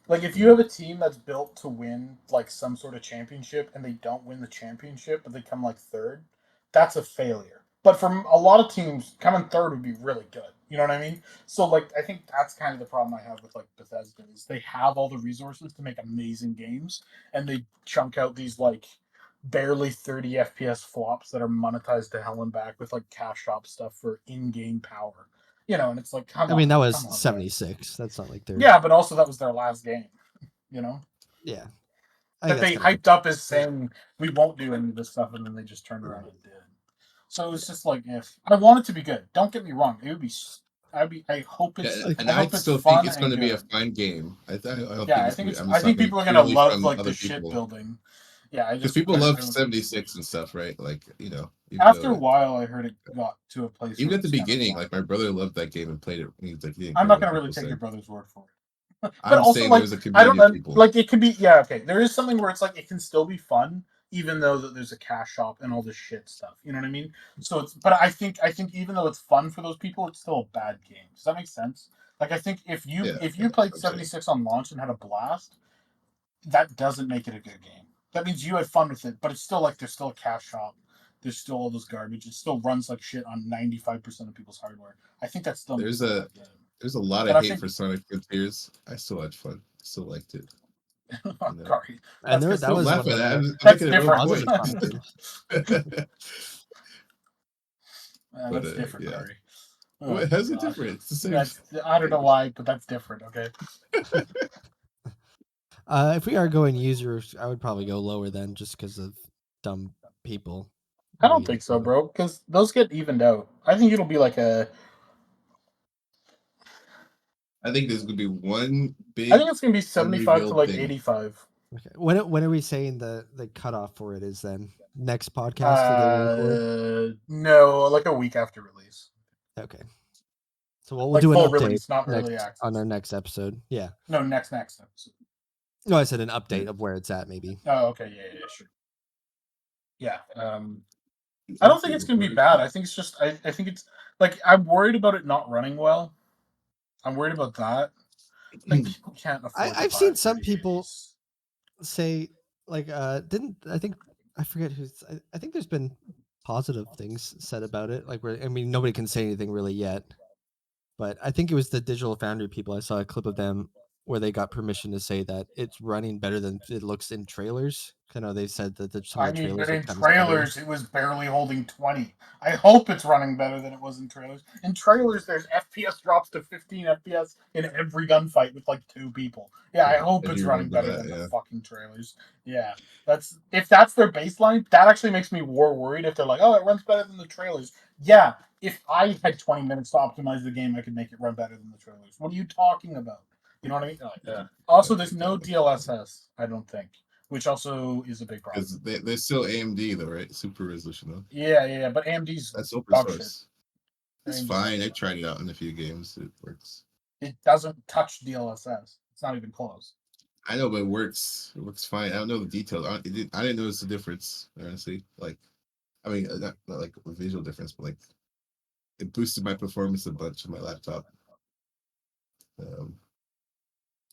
Speaker 1: like if you
Speaker 3: Mhm.
Speaker 1: have a team that's built to win like some sort of championship and they don't win the championship but they come like third, that's a failure. But for a lot of teams, coming third would be really good. You know what I mean? So like I think that's kind of the problem I have with like Bethesda is they have all the resources to make amazing games and they chunk out these like barely 30 FPS flops that are monetized to hell and back with like cash shop stuff for in-game power. You know, and it's like
Speaker 2: I mean that was
Speaker 1: come on, guys.
Speaker 2: 76. That's not like they're
Speaker 1: Yeah, but also that was their last game, you know,
Speaker 2: yeah. I think
Speaker 1: that
Speaker 2: that's
Speaker 1: they
Speaker 2: kind of
Speaker 1: hyped up as saying we won't do any of this stuff, and then they just turned around and did. So it's just like if I want it to be good. Don't get me wrong; it would be. I hope
Speaker 3: Yeah,
Speaker 1: it's.
Speaker 2: like
Speaker 3: and
Speaker 1: I
Speaker 3: I
Speaker 1: hope it's
Speaker 3: still think
Speaker 1: fun
Speaker 3: it's going
Speaker 1: and
Speaker 3: to be a
Speaker 1: good.
Speaker 3: fine game. I don't
Speaker 1: Yeah,
Speaker 3: think
Speaker 1: I
Speaker 3: it's
Speaker 1: think
Speaker 3: going to be.
Speaker 1: it's.
Speaker 3: I'm
Speaker 1: I
Speaker 3: just
Speaker 1: think
Speaker 3: talking
Speaker 1: people are gonna
Speaker 3: purely
Speaker 1: love
Speaker 3: from
Speaker 1: like the
Speaker 3: other
Speaker 1: shit
Speaker 3: people.
Speaker 1: building. Yeah, I
Speaker 3: Because
Speaker 1: just.
Speaker 3: people
Speaker 1: I
Speaker 3: love
Speaker 1: don't think it's gonna be
Speaker 3: 76 and stuff, right? Like, even though
Speaker 1: after a while, I heard it got to a place
Speaker 3: even
Speaker 1: where it
Speaker 3: at the
Speaker 1: was kind of
Speaker 3: beginning,
Speaker 1: boring.
Speaker 3: like my brother loved that game and played it. He's like, he didn't
Speaker 1: I'm
Speaker 3: care
Speaker 1: not
Speaker 3: what
Speaker 1: gonna really
Speaker 3: people
Speaker 1: take your
Speaker 3: said.
Speaker 1: brother's word for it. But
Speaker 3: I'm
Speaker 1: also
Speaker 3: saying there
Speaker 1: like
Speaker 3: was a
Speaker 1: I
Speaker 3: community
Speaker 1: don't
Speaker 3: of
Speaker 1: know,
Speaker 3: people.
Speaker 1: like it can be yeah, okay. There is something where it's like it can still be fun, even though that there's a cash shop and all this shit stuff. You know what I mean? So it's but I think even though it's fun for those people, it's still a bad game. Does that make sense? Like I think
Speaker 3: Yeah,
Speaker 1: if
Speaker 3: yeah,
Speaker 1: you played
Speaker 3: I'm saying
Speaker 1: 76 on launch and had a blast, that doesn't make it a good game. That means you had fun with it, but it's still like there's still a cash shop. There's still all this garbage. It still runs like shit on 95% of people's hardware. I think that still
Speaker 3: there's
Speaker 1: makes it a
Speaker 3: a
Speaker 1: bad game.
Speaker 3: there's a lot
Speaker 1: And
Speaker 3: of
Speaker 1: I
Speaker 3: hate
Speaker 1: think
Speaker 3: for Sonic Frontiers. I still had fun. Still liked it. You know,
Speaker 1: Sorry.
Speaker 2: and
Speaker 1: That's
Speaker 2: there
Speaker 1: because
Speaker 2: that
Speaker 3: don't
Speaker 2: was
Speaker 3: laugh
Speaker 2: one
Speaker 3: at
Speaker 2: of
Speaker 3: that.
Speaker 2: the
Speaker 3: I'm
Speaker 1: that's
Speaker 3: making a real
Speaker 1: different.
Speaker 3: point.
Speaker 2: positive Sonic games.
Speaker 3: But
Speaker 1: That's different,
Speaker 3: yeah,
Speaker 1: Corey. Oh
Speaker 3: what? How's it
Speaker 1: gosh,
Speaker 3: different? It's the same
Speaker 1: that's I don't know
Speaker 3: thing.
Speaker 1: why, but that's different. Okay,
Speaker 2: If we are going users, I would probably go lower then, just because of dumb people.
Speaker 1: I don't
Speaker 2: Maybe
Speaker 1: think so, bro. Because those get evened out. I think it'll be like a.
Speaker 3: I think there's gonna be one
Speaker 1: I think
Speaker 3: big
Speaker 1: it's gonna be 75 to
Speaker 3: unrevealed
Speaker 1: like
Speaker 3: thing.
Speaker 1: 85.
Speaker 2: okay. When are we saying the cutoff for it is then? Next podcast the day we record.
Speaker 1: No, like a week after release,
Speaker 2: Okay. So we'll
Speaker 1: like
Speaker 2: do an
Speaker 1: full
Speaker 2: update
Speaker 1: release, not early
Speaker 2: next on
Speaker 1: access.
Speaker 2: our next episode. Yeah.
Speaker 1: No, next episode.
Speaker 2: No, I said an update
Speaker 3: Yeah,
Speaker 2: of where it's at, maybe.
Speaker 1: Oh, okay, yeah, sure. Yeah,
Speaker 3: the
Speaker 1: I don't think
Speaker 3: update
Speaker 1: it's
Speaker 3: of
Speaker 1: gonna be
Speaker 3: where it's
Speaker 1: bad.
Speaker 3: at.
Speaker 1: I think it's just I think it's like I'm worried about it not running well. I'm worried about that. Like people can't afford to
Speaker 2: I've
Speaker 1: buy a
Speaker 2: seen some
Speaker 1: 30
Speaker 2: people
Speaker 1: case.
Speaker 2: say like didn't I think I forget who's I think there's been positive things said about it. Like where I mean nobody can say anything really yet. But I think it was the Digital Foundry people. I saw a clip of them where they got permission to say that it's running better than it looks in trailers. I know they said that some of
Speaker 1: I
Speaker 2: the
Speaker 1: mean,
Speaker 2: trailers
Speaker 1: but
Speaker 2: look
Speaker 1: in
Speaker 2: kind of stuttery.
Speaker 1: trailers, it was barely holding 20. I hope it's running better than it was in trailers. In trailers, there's FPS drops to 15 FPS in every gunfight with like 2 people. Yeah, I hope
Speaker 3: I
Speaker 1: it's
Speaker 3: do
Speaker 1: running
Speaker 3: remember
Speaker 1: better
Speaker 3: that.
Speaker 1: than the
Speaker 3: Yeah,
Speaker 1: fucking trailers. Yeah, that's if that's their baseline. That actually makes me more worried if they're like, oh, it runs better than the trailers. Yeah, if I had 20 minutes to optimize the game, I could make it run better than the trailers. What are you talking about? You know what I mean?
Speaker 3: yeah. I
Speaker 1: Also,
Speaker 3: don't
Speaker 1: there's
Speaker 3: think that
Speaker 1: no
Speaker 3: much
Speaker 1: DLSS. I don't think, which also is a big problem.
Speaker 3: because they're still AMD though, right? Super resolution though.
Speaker 1: Yeah, but AMD's
Speaker 3: That's open
Speaker 1: dog shit.
Speaker 3: source. It's
Speaker 1: AMD's dog
Speaker 3: fine. I
Speaker 1: shit.
Speaker 3: tried it out in a few games. It works.
Speaker 1: It doesn't touch DLSS. It's not even close.
Speaker 3: I know, but it works. It works fine. I don't know the details. I didn't notice the difference, honestly. Like, I mean, not like a visual difference, but like it boosted my performance a bunch on my laptop. Um,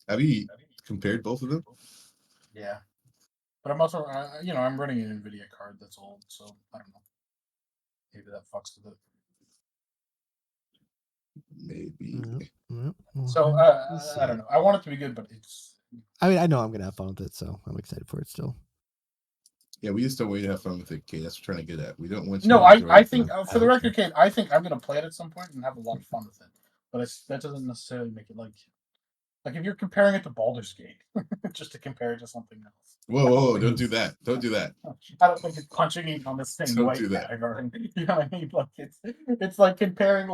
Speaker 3: have you compared both of them?
Speaker 1: Yeah, but I'm also, I'm running an NVIDIA card that's old, so I don't know. Maybe that fucks with it.
Speaker 3: Maybe.
Speaker 1: So
Speaker 2: Let's
Speaker 1: I don't
Speaker 2: see.
Speaker 1: know. I want it to be good, but it's.
Speaker 2: I mean, I know I'm gonna have fun with it, so I'm excited for it still.
Speaker 3: Yeah, we just don't want you to have fun with it, Kate. That's what we're trying to get at. We don't want you
Speaker 1: No,
Speaker 3: to enjoy
Speaker 1: I
Speaker 3: it
Speaker 1: think
Speaker 3: though.
Speaker 1: for the
Speaker 2: Okay.
Speaker 1: record, Kate, I think I'm gonna play it at some point and have a lot of fun with it. But that doesn't necessarily make it like if you're comparing it to Baldur's Gate, just to compare it to something else.
Speaker 3: Whoa,
Speaker 1: I
Speaker 3: whoa,
Speaker 1: don't
Speaker 3: whoa!
Speaker 1: think
Speaker 3: Don't do
Speaker 1: it's
Speaker 3: that! Don't do that!
Speaker 1: I don't think it's punching it on the same
Speaker 3: Don't
Speaker 1: weight
Speaker 3: do that!
Speaker 1: category. You know what I mean? Like it's like comparing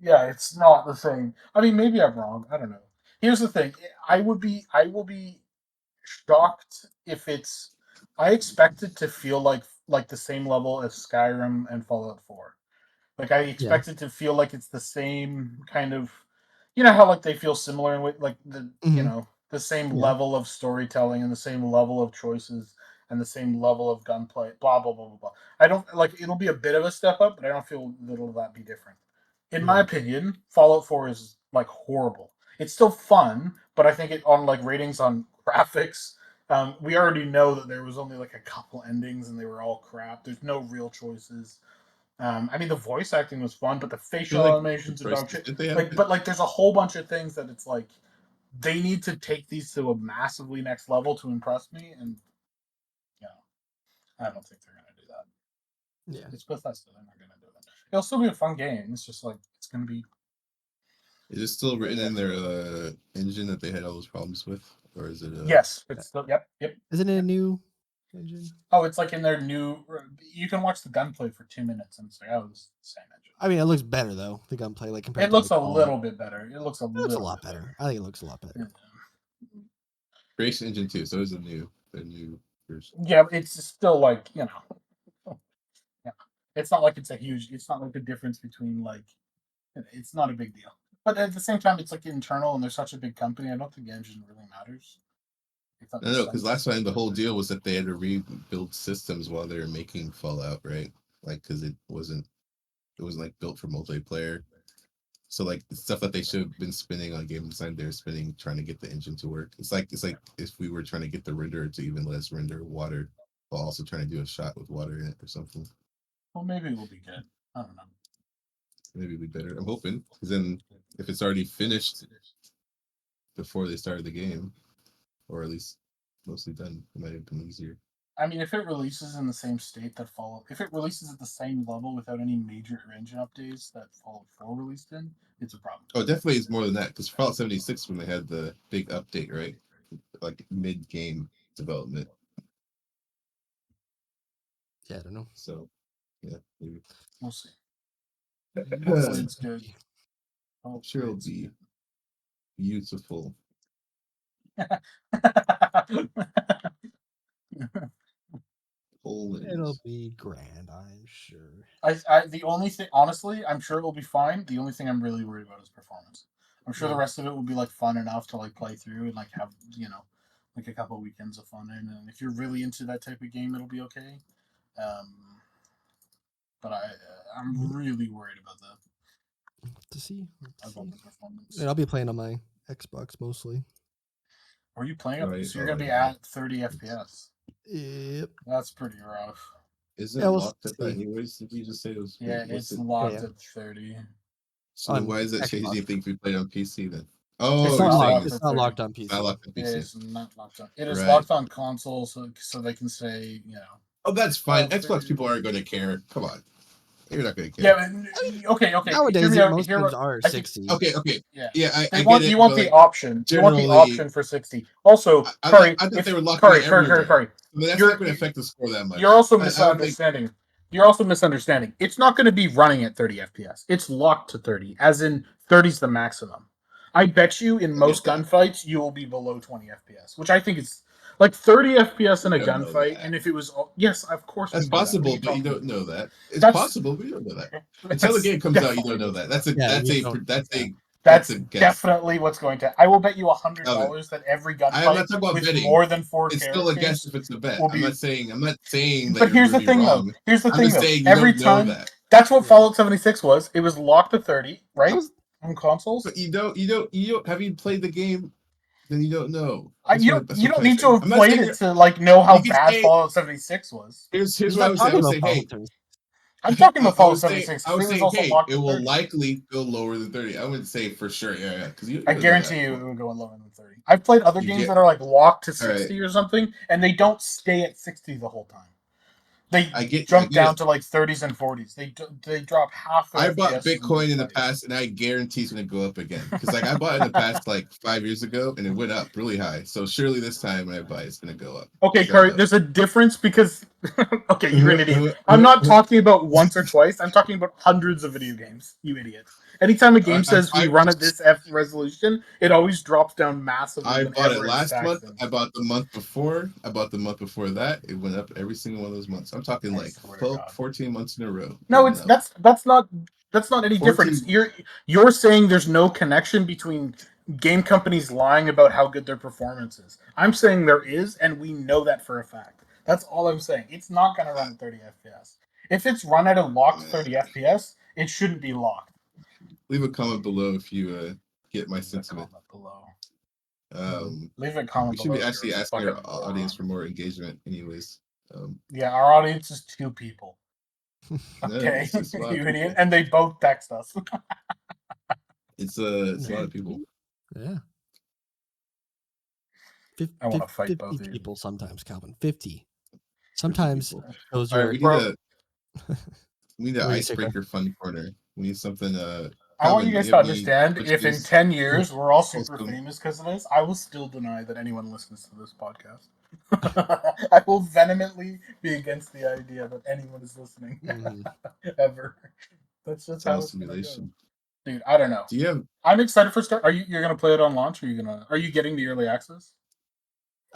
Speaker 1: it's not the same. I mean, maybe I'm wrong. I don't know. Here's the thing. I will be shocked if it's I expect it to feel like the same level as Skyrim and Fallout 4. Like I
Speaker 2: Yeah.
Speaker 1: expect it to feel like it's the same kind of, how like they feel similar in like
Speaker 2: Hmm.
Speaker 1: the same
Speaker 2: Yeah.
Speaker 1: level of storytelling and the same level of choices and the same level of gunplay. Blah blah blah blah blah. I don't like it'll be a bit of a step up, but I don't feel that it'll that be different. In my
Speaker 2: Yeah.
Speaker 1: opinion, Fallout 4 is like horrible. It's still fun, but I think it on like ratings on graphics. We already know that there was only like a couple endings and they were all crap. There's no real choices. I mean, the voice acting was fun, but the
Speaker 3: I feel
Speaker 1: facial
Speaker 3: like the
Speaker 1: animations are dog
Speaker 3: choices
Speaker 1: shit.
Speaker 3: did they have
Speaker 1: Like,
Speaker 3: it?
Speaker 1: but like, there's a whole bunch of things that it's like they need to take these to a massively next level to impress me, and you know, I don't think they're gonna do that.
Speaker 2: Yeah.
Speaker 1: It's Bethesda; they're not gonna do it. It'll still be a fun game. It's just like it's gonna be.
Speaker 3: Is it still written in their engine that they had all those problems with, or is it
Speaker 1: Yes, it's still. Yep.
Speaker 2: Isn't it a new engine?
Speaker 1: Oh, it's like in their new. You can watch the gunplay for 2 minutes, and it's like, oh, it's the same engine.
Speaker 2: I mean, it looks better though. The gunplay, like
Speaker 1: It
Speaker 2: compared to
Speaker 1: looks
Speaker 2: like
Speaker 1: a
Speaker 2: Fallout,
Speaker 1: little bit better. It looks a
Speaker 2: it looks a
Speaker 1: little
Speaker 2: lot
Speaker 1: bit
Speaker 2: better.
Speaker 1: better.
Speaker 2: I think it looks a lot better.
Speaker 3: Creation Engine 2? So it's a new version.
Speaker 1: Yeah, it's still like yeah. It's not like it's a huge. It's not like a difference between like. It's not a big deal. But at the same time, it's like internal, and they're such a big company. I don't think the engine really matters. If that makes
Speaker 3: No, because
Speaker 1: sense.
Speaker 3: last time the whole deal was that they had to rebuild systems while they were making Fallout, right? Like, because it wasn't like built for multiplayer. So like the stuff that they should have been spending on game design, they're spending trying to get the engine to work. It's like if we were trying to get the renderer to even let us render water, while also trying to do a shot with water in it or something.
Speaker 1: Well, maybe it will be good. I don't know.
Speaker 3: Maybe it'd be better. I'm hoping, because then if it's already finished before they started the game, or at least mostly done, it might have been easier.
Speaker 1: I mean, if it releases in the same state that Fallout, if it releases at the same level without any major engine updates that Fallout 4 released in, it's a problem.
Speaker 3: Oh, definitely is more than that, because Fallout 76 when they had the big update, right? Like mid game development.
Speaker 2: Yeah, I don't know.
Speaker 3: So yeah, maybe.
Speaker 1: We'll see. Hopefully,
Speaker 3: I'm
Speaker 1: it's good.
Speaker 3: sure
Speaker 1: Hopefully,
Speaker 3: it'll
Speaker 1: it's
Speaker 3: be beautiful.
Speaker 1: good.
Speaker 2: It'll
Speaker 3: Poland.
Speaker 2: be grand, I'm sure.
Speaker 1: The only thing, honestly, I'm sure it will be fine. The only thing I'm really worried about is performance. I'm sure the
Speaker 2: Yeah.
Speaker 1: rest of it will be like fun enough to like play through and like have like a couple weekends of fun in. And if you're really into that type of game, it'll be okay. Um, but I'm really worried about
Speaker 2: To see.
Speaker 1: the performance.
Speaker 2: And I'll be playing on my Xbox mostly.
Speaker 1: Are you playing up?
Speaker 3: Right.
Speaker 1: So you're
Speaker 3: Oh
Speaker 1: gonna be
Speaker 3: yeah.
Speaker 1: at 30 FPS.
Speaker 2: Yep.
Speaker 1: That's pretty rough.
Speaker 3: Isn't
Speaker 2: Yeah,
Speaker 3: it
Speaker 2: we'll
Speaker 3: locked at that
Speaker 2: see.
Speaker 3: anyways? Did you just say it was?
Speaker 1: Yeah,
Speaker 3: What's
Speaker 1: it's
Speaker 3: it?
Speaker 2: Yeah,
Speaker 1: locked
Speaker 2: yeah.
Speaker 1: at 30.
Speaker 3: So then
Speaker 2: On
Speaker 3: why is that changing
Speaker 2: Xbox.
Speaker 3: anything if we played on PC then? Oh,
Speaker 1: It's
Speaker 3: you're
Speaker 1: not
Speaker 3: saying
Speaker 1: locked
Speaker 2: It's
Speaker 1: for
Speaker 3: it's
Speaker 2: not
Speaker 1: 30.
Speaker 2: locked on
Speaker 3: not
Speaker 2: PC.
Speaker 3: locked on
Speaker 1: It
Speaker 3: PC.
Speaker 1: is not locked on. It is
Speaker 3: Right.
Speaker 1: locked on consoles, so they can say,
Speaker 3: Oh, that's fine.
Speaker 1: 30.
Speaker 3: Xbox people aren't going to care. Come on, you're not going to care.
Speaker 1: Yeah, okay. Hear
Speaker 2: Nowadays,
Speaker 1: me out.
Speaker 2: most games are
Speaker 1: I think
Speaker 2: 60.
Speaker 3: Okay.
Speaker 1: yeah.
Speaker 3: Yeah,
Speaker 1: They
Speaker 3: I get
Speaker 1: want
Speaker 3: it,
Speaker 1: you want
Speaker 3: but
Speaker 1: the
Speaker 3: like
Speaker 1: option. You want the
Speaker 3: generally,
Speaker 1: option for 60. Also,
Speaker 3: I
Speaker 1: Curry,
Speaker 3: thought they
Speaker 1: if
Speaker 3: were locking it everywhere.
Speaker 1: Curry,
Speaker 3: I mean, that's not
Speaker 1: you're
Speaker 3: going to affect the score that
Speaker 1: you're
Speaker 3: much.
Speaker 1: also
Speaker 3: I don't think.
Speaker 1: misunderstanding. You're also misunderstanding. It's not going to be running at 30 FPS. It's locked to 30, as in 30 is the maximum. I bet you in
Speaker 3: I get
Speaker 1: most
Speaker 3: that.
Speaker 1: gunfights you will be below 20 FPS, which I think is like 30 FPS in
Speaker 3: We
Speaker 1: a
Speaker 3: don't know
Speaker 1: gunfight.
Speaker 3: that.
Speaker 1: And if it was, yes, of course we
Speaker 3: That's
Speaker 1: know that. What are
Speaker 3: possible,
Speaker 1: you
Speaker 3: but you
Speaker 1: talking
Speaker 3: don't
Speaker 1: about?
Speaker 3: know that. It's
Speaker 1: That's
Speaker 3: possible, but you don't know that. Until the
Speaker 1: that's
Speaker 3: game comes out, you don't
Speaker 1: definitely
Speaker 3: know
Speaker 1: what's
Speaker 3: that.
Speaker 1: going to happen.
Speaker 2: Yeah, you don't. Yeah.
Speaker 3: That's
Speaker 1: That's
Speaker 3: a guess
Speaker 1: definitely what's going to. I will bet you
Speaker 3: of it.
Speaker 1: $100 that every
Speaker 3: I am
Speaker 1: gunfight
Speaker 3: not talking about
Speaker 1: with
Speaker 3: betting.
Speaker 1: more than four
Speaker 3: It's still a guess
Speaker 1: characters
Speaker 3: if it's a bet.
Speaker 1: will be.
Speaker 3: I'm not saying that
Speaker 1: But
Speaker 3: you're
Speaker 1: here's
Speaker 3: going
Speaker 1: the
Speaker 3: to be
Speaker 1: thing, though.
Speaker 3: wrong.
Speaker 1: Here's the
Speaker 3: I'm
Speaker 1: thing,
Speaker 3: just
Speaker 1: though.
Speaker 3: saying you
Speaker 1: Every
Speaker 3: don't know
Speaker 1: time,
Speaker 3: that.
Speaker 1: that's what
Speaker 2: Yeah.
Speaker 1: Fallout 76 was. It was locked to 30,
Speaker 2: That
Speaker 1: right,
Speaker 2: was
Speaker 1: on consoles.
Speaker 3: But you don't. Have you played the game? Then you don't know. That's
Speaker 1: You
Speaker 3: what I'm
Speaker 1: don't
Speaker 3: trying to
Speaker 1: need
Speaker 3: say.
Speaker 1: to have
Speaker 3: I'm not
Speaker 1: played
Speaker 3: saying
Speaker 1: it to like know how
Speaker 3: you can
Speaker 1: bad
Speaker 3: say.
Speaker 1: Fallout 76 was.
Speaker 3: Here's
Speaker 2: He's
Speaker 3: what I
Speaker 2: not
Speaker 3: would say. I
Speaker 2: talking
Speaker 3: would
Speaker 2: about
Speaker 3: say,
Speaker 2: Fallout
Speaker 3: hey,
Speaker 2: 3.
Speaker 1: I'm talking about Fallout
Speaker 3: I
Speaker 1: 76.
Speaker 3: would
Speaker 1: It was
Speaker 3: say,
Speaker 1: also
Speaker 3: hey,
Speaker 1: locked
Speaker 3: it
Speaker 1: to
Speaker 3: will
Speaker 1: 30.
Speaker 3: likely go lower than 30. I wouldn't say for sure, yeah, because you
Speaker 1: I
Speaker 3: don't know
Speaker 1: guarantee
Speaker 3: that.
Speaker 1: you
Speaker 3: Come
Speaker 1: it
Speaker 3: on.
Speaker 1: would go lower than 30. I've played other
Speaker 3: You
Speaker 1: games
Speaker 3: get
Speaker 1: that are like locked to
Speaker 3: all right.
Speaker 1: 60 or something, and they don't stay at 60 the whole time. They
Speaker 3: I
Speaker 1: jump
Speaker 3: get
Speaker 1: down
Speaker 3: it.
Speaker 1: to like 30s and 40s. They drop half their
Speaker 3: I bought
Speaker 1: FPS in
Speaker 3: Bitcoin in the
Speaker 1: gunfights.
Speaker 3: past, and I guarantee it's going to go up again. Because like I bought it in the past like 5 years ago, and it went up really high. So surely this time when I buy, it's going to go up.
Speaker 1: Okay,
Speaker 3: Gotta
Speaker 1: Curry,
Speaker 3: know.
Speaker 1: there's a difference because okay, you're an idiot. I'm not talking about once or twice. I'm talking about hundreds of video games. You idiot. Anytime a game says we run at this F resolution, it always drops down massively
Speaker 3: I bought it
Speaker 1: whenever it
Speaker 3: last
Speaker 1: stacks
Speaker 3: month.
Speaker 1: in.
Speaker 3: I bought the month before. I bought the month before that. It went up every single one of those months. I'm talking
Speaker 1: I
Speaker 3: like
Speaker 1: swear to
Speaker 3: 12,
Speaker 1: God.
Speaker 3: 14 months in a row. It
Speaker 1: No,
Speaker 3: went
Speaker 1: it's
Speaker 3: up.
Speaker 1: that's not any different.
Speaker 3: 14.
Speaker 1: You're saying there's no connection between game companies lying about how good their performance is. I'm saying there is, and we know that for a fact. That's all I'm saying. It's not going to run at 30 FPS. If it's run at a locked 30 FPS, it shouldn't be locked.
Speaker 3: Leave a comment below if you get my
Speaker 1: Leave a
Speaker 3: sentiment.
Speaker 1: comment below. Leave a
Speaker 3: We
Speaker 1: comment
Speaker 3: should be
Speaker 1: below.
Speaker 3: actually
Speaker 1: You're a
Speaker 3: asking our
Speaker 1: fucking
Speaker 3: audience
Speaker 1: moron.
Speaker 3: for more engagement, anyways.
Speaker 1: Yeah, our audience is 2 people.
Speaker 3: No,
Speaker 1: Okay,
Speaker 3: it's a lot of
Speaker 1: you idiot,
Speaker 3: people.
Speaker 1: and they both text us.
Speaker 3: It's a lot of people.
Speaker 2: Yeah.
Speaker 1: I want to fight
Speaker 2: 50
Speaker 1: both of you.
Speaker 2: people sometimes, Calvin. 50. Sometimes
Speaker 3: People.
Speaker 2: those
Speaker 3: All right,
Speaker 2: are.
Speaker 3: we need an
Speaker 2: What do you say,
Speaker 3: icebreaker fun corner. We need something.
Speaker 1: I want you
Speaker 3: Calvin,
Speaker 1: guys
Speaker 3: you
Speaker 1: to
Speaker 3: have any
Speaker 1: understand if in
Speaker 3: questions?
Speaker 1: 10 years we're all super
Speaker 3: Also,
Speaker 1: famous because of this, I will still deny that anyone listens to this podcast. I will vehemently be against the idea that anyone is listening
Speaker 2: Mhm.
Speaker 1: ever. That's just how
Speaker 3: sound
Speaker 1: it's gonna go.
Speaker 3: simulation.
Speaker 1: Dude, I don't know.
Speaker 3: Do you have?
Speaker 1: I'm excited for Star. You're gonna play it on launch? Or are you getting the early access?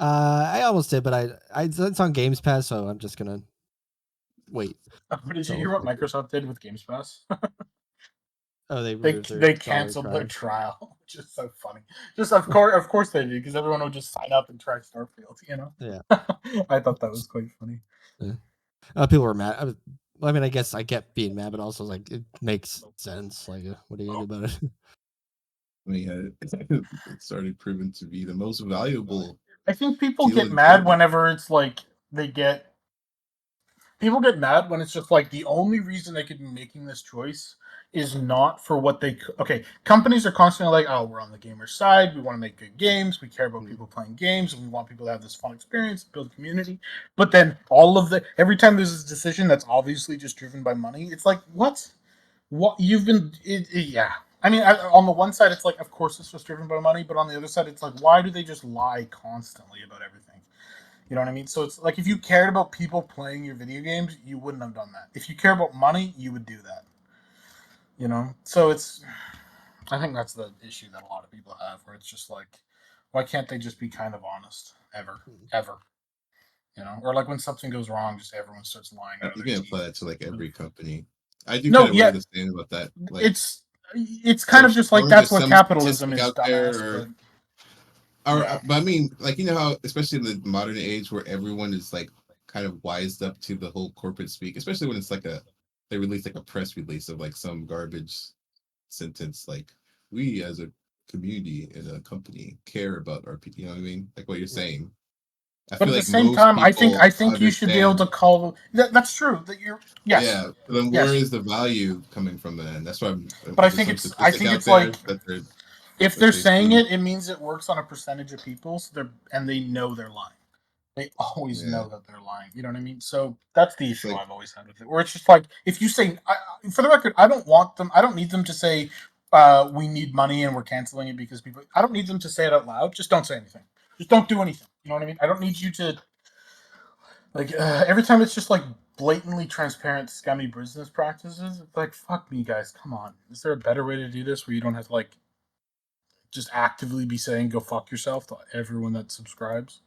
Speaker 2: I almost did, but it's on Games Pass, so I'm just gonna wait.
Speaker 1: Did you
Speaker 2: So,
Speaker 1: hear what Microsoft did with Games Pass?
Speaker 2: oh, they removed their
Speaker 1: They
Speaker 2: dollar
Speaker 1: canceled their
Speaker 2: trial.
Speaker 1: trial, which is so funny. Just of course they did because everyone would just sign up and try Starfield.
Speaker 2: Yeah.
Speaker 1: I thought that was quite funny.
Speaker 2: Yeah. People were mad. I mean, I guess I get being mad, but also like it makes sense. Like, what are you gonna do about it?
Speaker 3: I mean, it started proving to be the most valuable
Speaker 1: I think people
Speaker 3: deal
Speaker 1: get
Speaker 3: in
Speaker 1: mad
Speaker 3: gaming.
Speaker 1: whenever it's like they get people get mad when it's just like the only reason they could be making this choice is not for what they okay, companies are constantly like, oh, we're on the gamer side, we want to make good games, we care about people playing games, and we want people to have this fun experience, build a community. But then every time there's this decision that's obviously just driven by money, it's like what you've been yeah. I mean, on the one side it's like of course it's just driven by money, but on the other side it's like why do they just lie constantly about everything? You know what I mean? So it's like if you cared about people playing your video games, you wouldn't have done that. If you care about money, you would do that. So I think that's the issue that a lot of people have, where it's just like, why can't they just be kind of honest ever? Or like when something goes wrong, just everyone starts lying out of
Speaker 3: You
Speaker 1: their
Speaker 3: can
Speaker 1: teeth.
Speaker 3: apply that to like every company. I do
Speaker 1: No,
Speaker 3: kind of worry
Speaker 1: yeah,
Speaker 3: the same about that. Like,
Speaker 1: it's kind of just like
Speaker 3: throwing
Speaker 1: that's
Speaker 3: just
Speaker 1: what
Speaker 3: some
Speaker 1: capitalism
Speaker 3: statistic
Speaker 1: is,
Speaker 3: out there,
Speaker 1: dumbass. But yeah,
Speaker 3: but I mean, like you know how, especially in the modern age where everyone is like kind of wised up to the whole corporate speak, especially when it's like they release like a press release of like some garbage sentence like we as a community and a company care about our people. You know what I mean? Like what you're
Speaker 2: Yeah.
Speaker 3: saying. I
Speaker 1: but
Speaker 3: feel
Speaker 1: at the
Speaker 3: like
Speaker 1: same
Speaker 3: most
Speaker 1: time,
Speaker 3: people
Speaker 1: I think you should be able to
Speaker 3: understand.
Speaker 1: call that's true. That you're yes,
Speaker 3: Yeah, then where
Speaker 1: yes.
Speaker 3: is the value coming from? Then that's why
Speaker 1: But
Speaker 3: there's some
Speaker 1: I
Speaker 3: statistic
Speaker 1: think
Speaker 3: out
Speaker 1: it's like
Speaker 3: there that they're
Speaker 1: If
Speaker 3: But
Speaker 1: they're saying
Speaker 3: basically,
Speaker 1: it, it means it works on a percentage of people, so they know they're lying. They always
Speaker 3: yeah,
Speaker 1: know that they're lying. You know what I mean? So that's the
Speaker 3: it's
Speaker 1: issue
Speaker 3: like
Speaker 1: I've always had with it. Where it's just like if you say, for the record, I don't want them. I don't need them to say we need money and we're canceling it because people. I don't need them to say it out loud. Just don't say anything. Just don't do anything. You know what I mean? I don't need you to like every time it's just like blatantly transparent scummy business practices. It's like fuck me, guys. Come on. Is there a better way to do this where you don't have to like just actively be saying go fuck yourself to everyone that subscribes?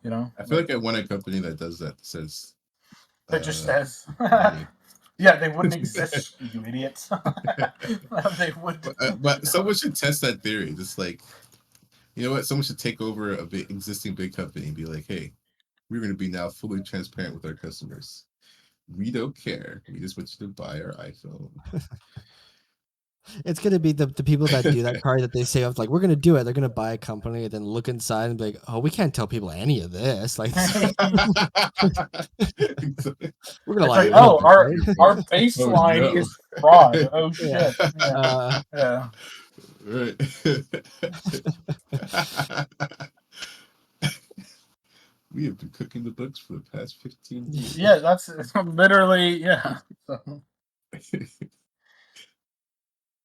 Speaker 1: You know,
Speaker 3: I feel
Speaker 1: like
Speaker 3: like I want a company that does that. Says
Speaker 1: that just
Speaker 3: uh
Speaker 1: says,
Speaker 3: money.
Speaker 1: yeah, they wouldn't exist, you idiots. They would.
Speaker 3: But someone should test that theory. Just like, you know what? Someone should take over a big existing big company and be like, hey, we're going to be now fully transparent with our customers. We don't care. We just want you to buy our iPhone.
Speaker 2: It's gonna be the people that do that card that they say of like we're gonna do it. They're gonna buy a company and then look inside and be like, oh, we can't tell people any of this. Like we're gonna
Speaker 1: It's
Speaker 2: lie
Speaker 1: like,
Speaker 2: a little
Speaker 1: oh,
Speaker 2: bit, right?
Speaker 1: our
Speaker 3: Oh
Speaker 1: baseline
Speaker 3: no.
Speaker 1: is fraud. Oh
Speaker 2: Yeah.
Speaker 1: shit. Yeah. Yeah.
Speaker 3: Right. We have been cooking the books for the past 15
Speaker 1: Yeah,
Speaker 3: years.
Speaker 1: that's literally yeah. So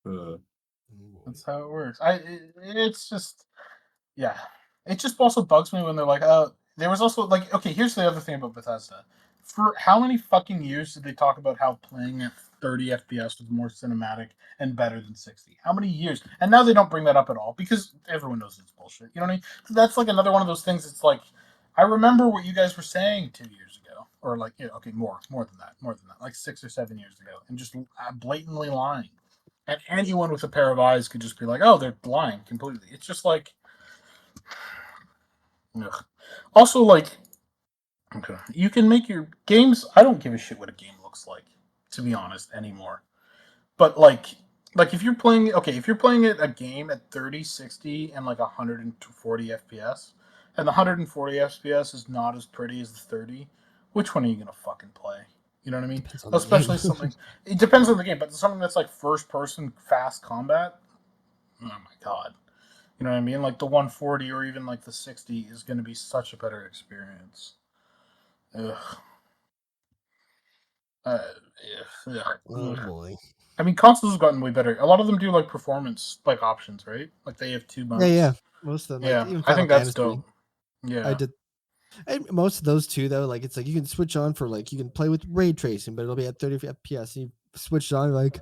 Speaker 3: Uh,
Speaker 1: that's how it works. It's just yeah. It just also bugs me when they're like, there was also like, okay, here's the other thing about Bethesda. For how many fucking years did they talk about how playing at 30 FPS was more cinematic and better than 60? How many years? And now they don't bring that up at all because everyone knows it's bullshit. You know what I mean? So that's like another one of those things. It's like, I remember what you guys were saying 2 years ago, or like, yeah, okay, more than that, like 6 or 7 years ago, and just blatantly lying. And anyone with a pair of eyes could just be like, oh, they're lying completely. It's just like, ugh. Also, like, okay, you can make your games. I don't give a shit what a game looks like, to be honest, anymore. But like if you're playing, okay, if you're playing it a game at 30, 60, and like 140 FPS, and the 140 FPS is not as pretty as the 30, which one are you gonna fucking play? You know what I mean?
Speaker 2: Depends on the game.
Speaker 1: Especially something. It depends on the game, but something that's like first person fast combat. Oh my god. You know what I mean? Like the 140 or even like the 60 is going to be such a better experience. Ugh. Uh, ugh.
Speaker 2: Oh
Speaker 1: Ugh.
Speaker 2: boy.
Speaker 1: I mean, consoles have gotten way better. A lot of them do like performance like options, right? Like they have two
Speaker 2: Yeah, yeah.
Speaker 1: modes.
Speaker 2: Most of them, like
Speaker 1: Yeah,
Speaker 2: even
Speaker 1: I
Speaker 2: Final
Speaker 1: think that's
Speaker 2: Fantasy,
Speaker 1: dope.
Speaker 2: I
Speaker 1: Yeah,
Speaker 2: did. And most of those too, though, like it's like you can switch on for like you can play with ray tracing, but it'll be at 30 FPS. And you switch it on, like,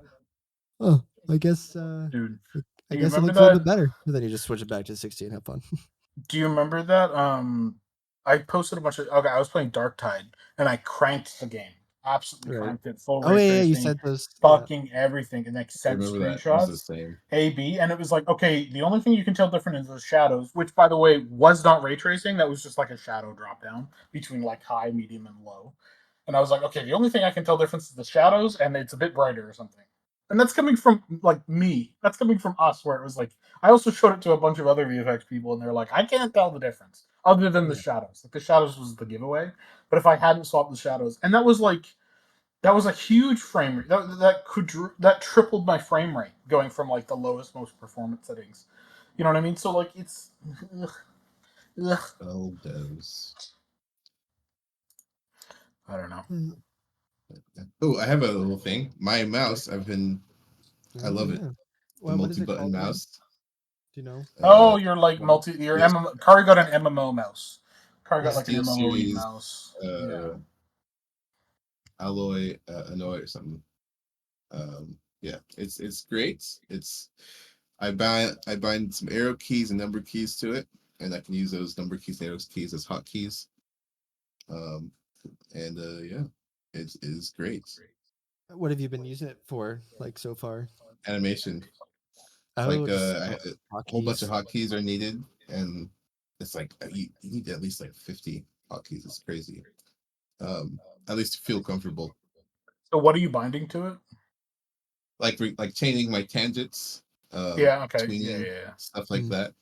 Speaker 2: oh, I guess,
Speaker 1: dude.
Speaker 2: like, I
Speaker 1: Do you
Speaker 2: guess it
Speaker 1: remember
Speaker 2: looks a little
Speaker 1: that?
Speaker 2: bit better. And then you just switch it back to 60 and have fun.
Speaker 1: Do you remember that? I posted a bunch of. Okay, I was playing Dark Tide and I cranked the game. Absolutely
Speaker 2: Right.
Speaker 1: cranked it. Full
Speaker 2: Oh
Speaker 1: ray
Speaker 2: yeah, yeah. You
Speaker 1: tracing,
Speaker 2: said those. Yeah.
Speaker 1: fucking everything, and like
Speaker 3: I
Speaker 1: sent
Speaker 3: remember that. I was the
Speaker 1: screenshots.
Speaker 3: same.
Speaker 1: A B, and it was like, okay, the only thing you can tell different is the shadows, which by the way was not ray tracing. That was just like a shadow drop down between like high, medium, and low. And I was like, okay, the only thing I can tell difference is the shadows, and it's a bit brighter or something. And that's coming from like me. That's coming from us, where it was like I also showed it to a bunch of other VFX people, and they're like, I can't tell the difference other than the
Speaker 2: Yeah.
Speaker 1: shadows. Like the shadows was the giveaway, but if I hadn't swapped the shadows, and that was a huge frame rate. That tripled my frame rate going from like the lowest, most performance settings. You know what I mean? So like it's, ugh, ugh.
Speaker 3: All those.
Speaker 1: I don't know.
Speaker 2: Mm.
Speaker 3: Oh, I have a little thing. My
Speaker 2: Okay.
Speaker 3: mouse, I
Speaker 2: Oh
Speaker 3: love it.
Speaker 2: yeah.
Speaker 3: The
Speaker 2: What is it
Speaker 3: multi-button
Speaker 2: called again?
Speaker 3: mouse.
Speaker 2: Do you know?
Speaker 3: Uh,
Speaker 1: Oh, you're like
Speaker 2: Model?
Speaker 1: multi. Your
Speaker 3: yes,
Speaker 1: MMO. Kari got an MMO mouse. Kari
Speaker 3: the
Speaker 1: got
Speaker 2: Yeah.
Speaker 1: like an
Speaker 3: Steel
Speaker 1: MMOE
Speaker 3: Series
Speaker 1: mouse. Yeah,
Speaker 3: uh, Alloy Annoy or something. Yeah, it's great. It's I bind some arrow keys and number keys to it, and I can use those number keys and arrow keys as hotkeys. Um, and yeah, it is great.
Speaker 2: What have you been using it for, like so far?
Speaker 3: Animation,
Speaker 2: Oh,
Speaker 3: like
Speaker 2: just
Speaker 3: a whole bunch of
Speaker 2: hotkeys.
Speaker 3: hotkeys are needed, and it's like you need at least like 50 hotkeys. It's crazy. At least to feel comfortable.
Speaker 1: so what are you binding to it?
Speaker 3: Like changing my tangents,
Speaker 1: Yeah. Okay. Yeah.
Speaker 3: tweening,
Speaker 1: Yeah. Yeah.
Speaker 3: stuff like
Speaker 2: Mm.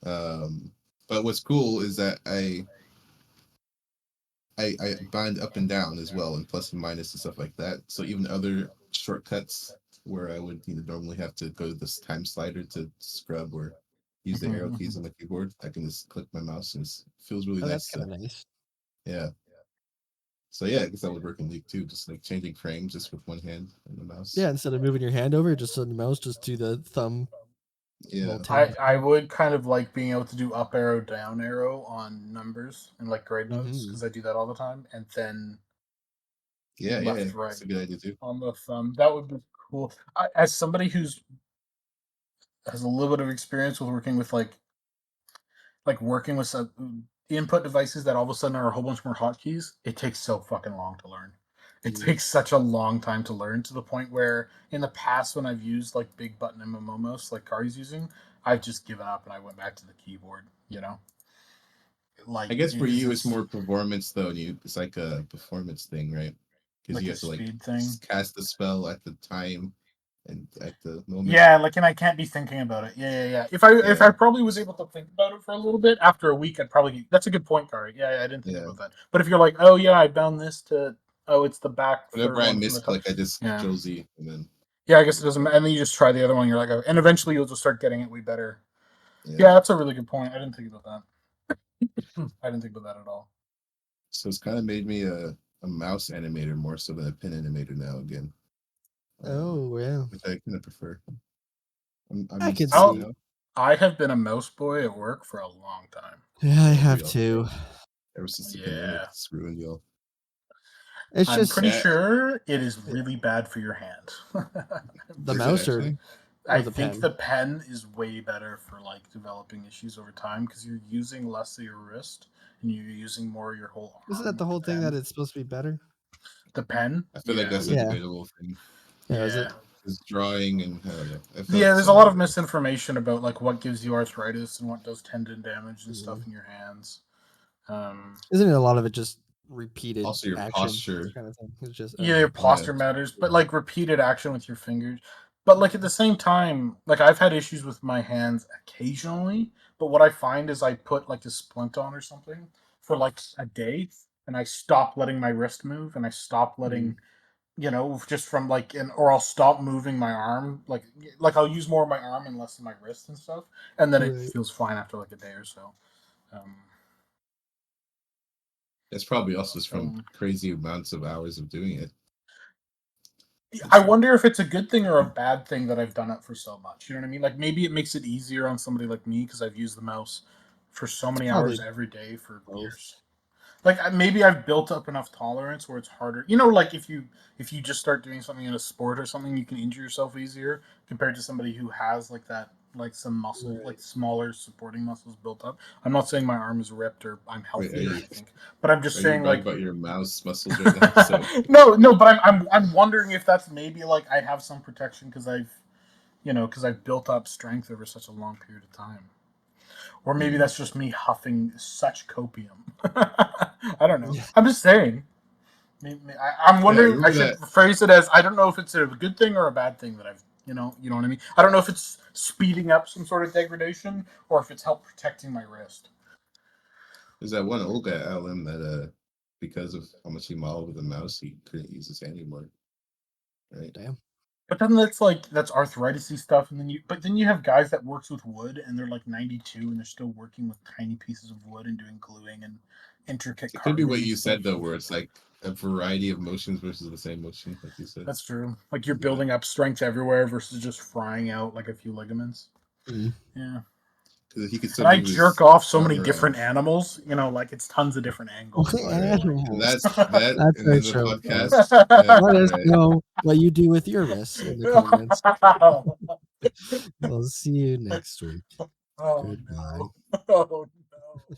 Speaker 3: that. But what's cool is that I bind up and down as well, and plus and minus and stuff like that. So even other shortcuts where I would normally have to go to this time slider to scrub or use the arrow keys on the keyboard. I can just click my mouse and it feels really
Speaker 2: Oh, that's
Speaker 3: nice.
Speaker 2: kind of nice.
Speaker 3: Yeah. So yeah, I guess that would work in League too, just like changing frames just with one hand and the mouse.
Speaker 2: Yeah, instead of moving your hand over, just on the mouse, just do the thumb.
Speaker 3: Yeah.
Speaker 1: I would kind of like being able to do up arrow, down arrow on numbers and like grade notes because I do that all the time, and then
Speaker 3: Yeah,
Speaker 1: left right
Speaker 3: that's a good idea too.
Speaker 1: on the thumb. That would be cool. As somebody who's has a little bit of experience with working with working with some input devices that all of a sudden are a whole bunch more hotkeys, it takes so fucking long to learn. It takes such a long time to learn to the point where in the past when I've used like big button MMO mouse like Kari's using, I've just given up and I went back to the keyboard, you know? Like
Speaker 3: I guess for
Speaker 1: because
Speaker 3: you it's
Speaker 1: it's
Speaker 3: more performance though, and it's like a performance thing, right? Because
Speaker 1: like
Speaker 3: you
Speaker 1: a
Speaker 3: have to like
Speaker 1: speed thing.
Speaker 3: cast the spell at the time and at the moment.
Speaker 1: Yeah, like and I can't be thinking about it. Yeah. If I
Speaker 3: Yeah,
Speaker 1: probably was able to think about it for a little bit after a week, I'd probably. That's a good point, Kari. Yeah, I didn't think
Speaker 3: yeah.
Speaker 1: about that. But if you're like, oh yeah, I bound this to, oh it's the back
Speaker 3: Whenever
Speaker 1: third
Speaker 3: I
Speaker 1: one from the
Speaker 3: miss,
Speaker 1: top.
Speaker 3: like I just
Speaker 1: Yeah,
Speaker 3: Control Z and then
Speaker 1: yeah. I guess it doesn't. And then you just try the other one. You're like, oh, and eventually you'll just start getting it way better.
Speaker 3: yeah.
Speaker 1: Yeah, that's a really good point. I didn't think about that. I didn't think about that at all.
Speaker 3: So it's kind of made me a mouse animator more so than a pen animator now again.
Speaker 2: Oh, yeah.
Speaker 3: Which I kind of prefer. I'm
Speaker 2: I
Speaker 3: used
Speaker 2: can
Speaker 3: to it
Speaker 2: see.
Speaker 3: now.
Speaker 1: I have been a mouse boy at work for a long time.
Speaker 2: Yeah, I
Speaker 3: We
Speaker 2: have
Speaker 3: all
Speaker 2: to.
Speaker 3: ever since the pandemic,
Speaker 1: Yeah,
Speaker 3: it's ruined y'all.
Speaker 2: It's
Speaker 1: I'm
Speaker 2: just
Speaker 1: pretty
Speaker 3: Yeah,
Speaker 1: sure it is really bad for your hand.
Speaker 2: the
Speaker 3: is it
Speaker 2: mouse
Speaker 3: actually?
Speaker 2: or
Speaker 1: I
Speaker 2: the
Speaker 1: think
Speaker 2: pen.
Speaker 1: the pen is way better for like developing issues over time because you're using less of your wrist and you're using more of your whole
Speaker 2: Isn't
Speaker 1: arm
Speaker 2: that the
Speaker 1: with the
Speaker 2: whole thing that
Speaker 1: pen.
Speaker 2: it's supposed to be better?
Speaker 1: The pen,
Speaker 3: I feel like
Speaker 1: yeah,
Speaker 3: that's a
Speaker 2: Yeah.
Speaker 3: debatable thing.
Speaker 2: Yeah, is it?
Speaker 1: yeah,
Speaker 3: It's drawing and I don't know. I feel like
Speaker 1: yeah.
Speaker 3: it's
Speaker 1: There's a
Speaker 3: all
Speaker 1: lot of
Speaker 3: over.
Speaker 1: misinformation about like what gives you arthritis and what does tendon damage and stuff
Speaker 2: Mm.
Speaker 1: in your hands. Um,
Speaker 2: Isn't it a lot of it just repeated
Speaker 3: Also, your
Speaker 2: action
Speaker 3: posture.
Speaker 2: kind of thing? It's just
Speaker 1: yeah, your
Speaker 3: Yeah,
Speaker 1: posture matters, but like repeated action with your fingers. But like at the same time, like I've had issues with my hands occasionally, but what I find is I put like a splint on or something for like a day and I stop letting my wrist move and I stop letting, just from like or I'll stop moving my arm like I'll use more of my arm and less of my wrist and stuff and then it
Speaker 2: right.
Speaker 1: feels fine after like a day or so. Um
Speaker 3: that's probably also just from
Speaker 1: so
Speaker 3: crazy amounts of hours of doing it.
Speaker 1: I
Speaker 3: It's,
Speaker 1: wonder if it's a good thing or a bad thing that I've done it for so much. You know what I mean? Like maybe it makes it easier on somebody like me because I've used the mouse for so
Speaker 2: It's
Speaker 1: many hours
Speaker 2: probably
Speaker 1: every day for
Speaker 2: both.
Speaker 1: years. Like maybe I've built up enough tolerance where it's harder. Like if you just start doing something in a sport or something, you can injure yourself easier compared to somebody who has like that like some muscle like
Speaker 2: Right.
Speaker 1: smaller supporting muscles built up. I'm not saying my arm is ripped or I'm
Speaker 3: wait,
Speaker 1: healthy or anything, but I'm just
Speaker 3: are you
Speaker 1: saying
Speaker 3: bragging
Speaker 1: like
Speaker 3: about your mouse muscles right now? So
Speaker 1: no, but I'm wondering if that's maybe like I have some protection because I've built up strength over such a long period of time, or maybe
Speaker 3: hmm.
Speaker 1: that's just me huffing such copium. I don't know. I'm just saying. I'm
Speaker 3: Yeah, I
Speaker 1: wondering. I
Speaker 3: remember
Speaker 1: should
Speaker 3: that.
Speaker 1: phrase it as I don't know if it's a good thing or a bad thing that I've you know what I mean. I don't know if it's speeding up some sort of degradation or if it's help protecting my wrist.
Speaker 3: There's that one old guy at LM that because of how much he modeled with a mouse, he couldn't use his hand anymore. Right?
Speaker 2: Damn.
Speaker 1: But then that's arthritis-y stuff, and then you have guys that works with wood, and they're like 92, and they're still working with tiny pieces of wood and doing gluing and intricate
Speaker 3: It could be
Speaker 1: carving
Speaker 3: what
Speaker 1: and
Speaker 3: you
Speaker 1: stuff.
Speaker 3: said though, where it's like a variety of motions versus the same motion, like you said.
Speaker 1: That's true. Like you're
Speaker 3: Yeah.
Speaker 1: building up strength everywhere versus just frying out like a few ligaments.
Speaker 2: Mm.
Speaker 1: Yeah.
Speaker 3: Because he could
Speaker 1: And
Speaker 3: still
Speaker 1: I
Speaker 3: move
Speaker 1: jerk
Speaker 3: his
Speaker 1: off so many
Speaker 3: arm around.
Speaker 1: different animals, like it's tons of different angles.
Speaker 2: Okay,
Speaker 1: So
Speaker 3: Right. And
Speaker 2: animals.
Speaker 3: that's that.
Speaker 2: That's
Speaker 3: And
Speaker 2: our
Speaker 3: then the
Speaker 2: show,
Speaker 3: podcast.
Speaker 2: folks.
Speaker 3: Yeah.
Speaker 2: Let us
Speaker 3: Right.
Speaker 2: know what you do with your wrists in the comments. We'll see you next week.
Speaker 1: Oh
Speaker 2: Goodbye.
Speaker 1: no. Oh no.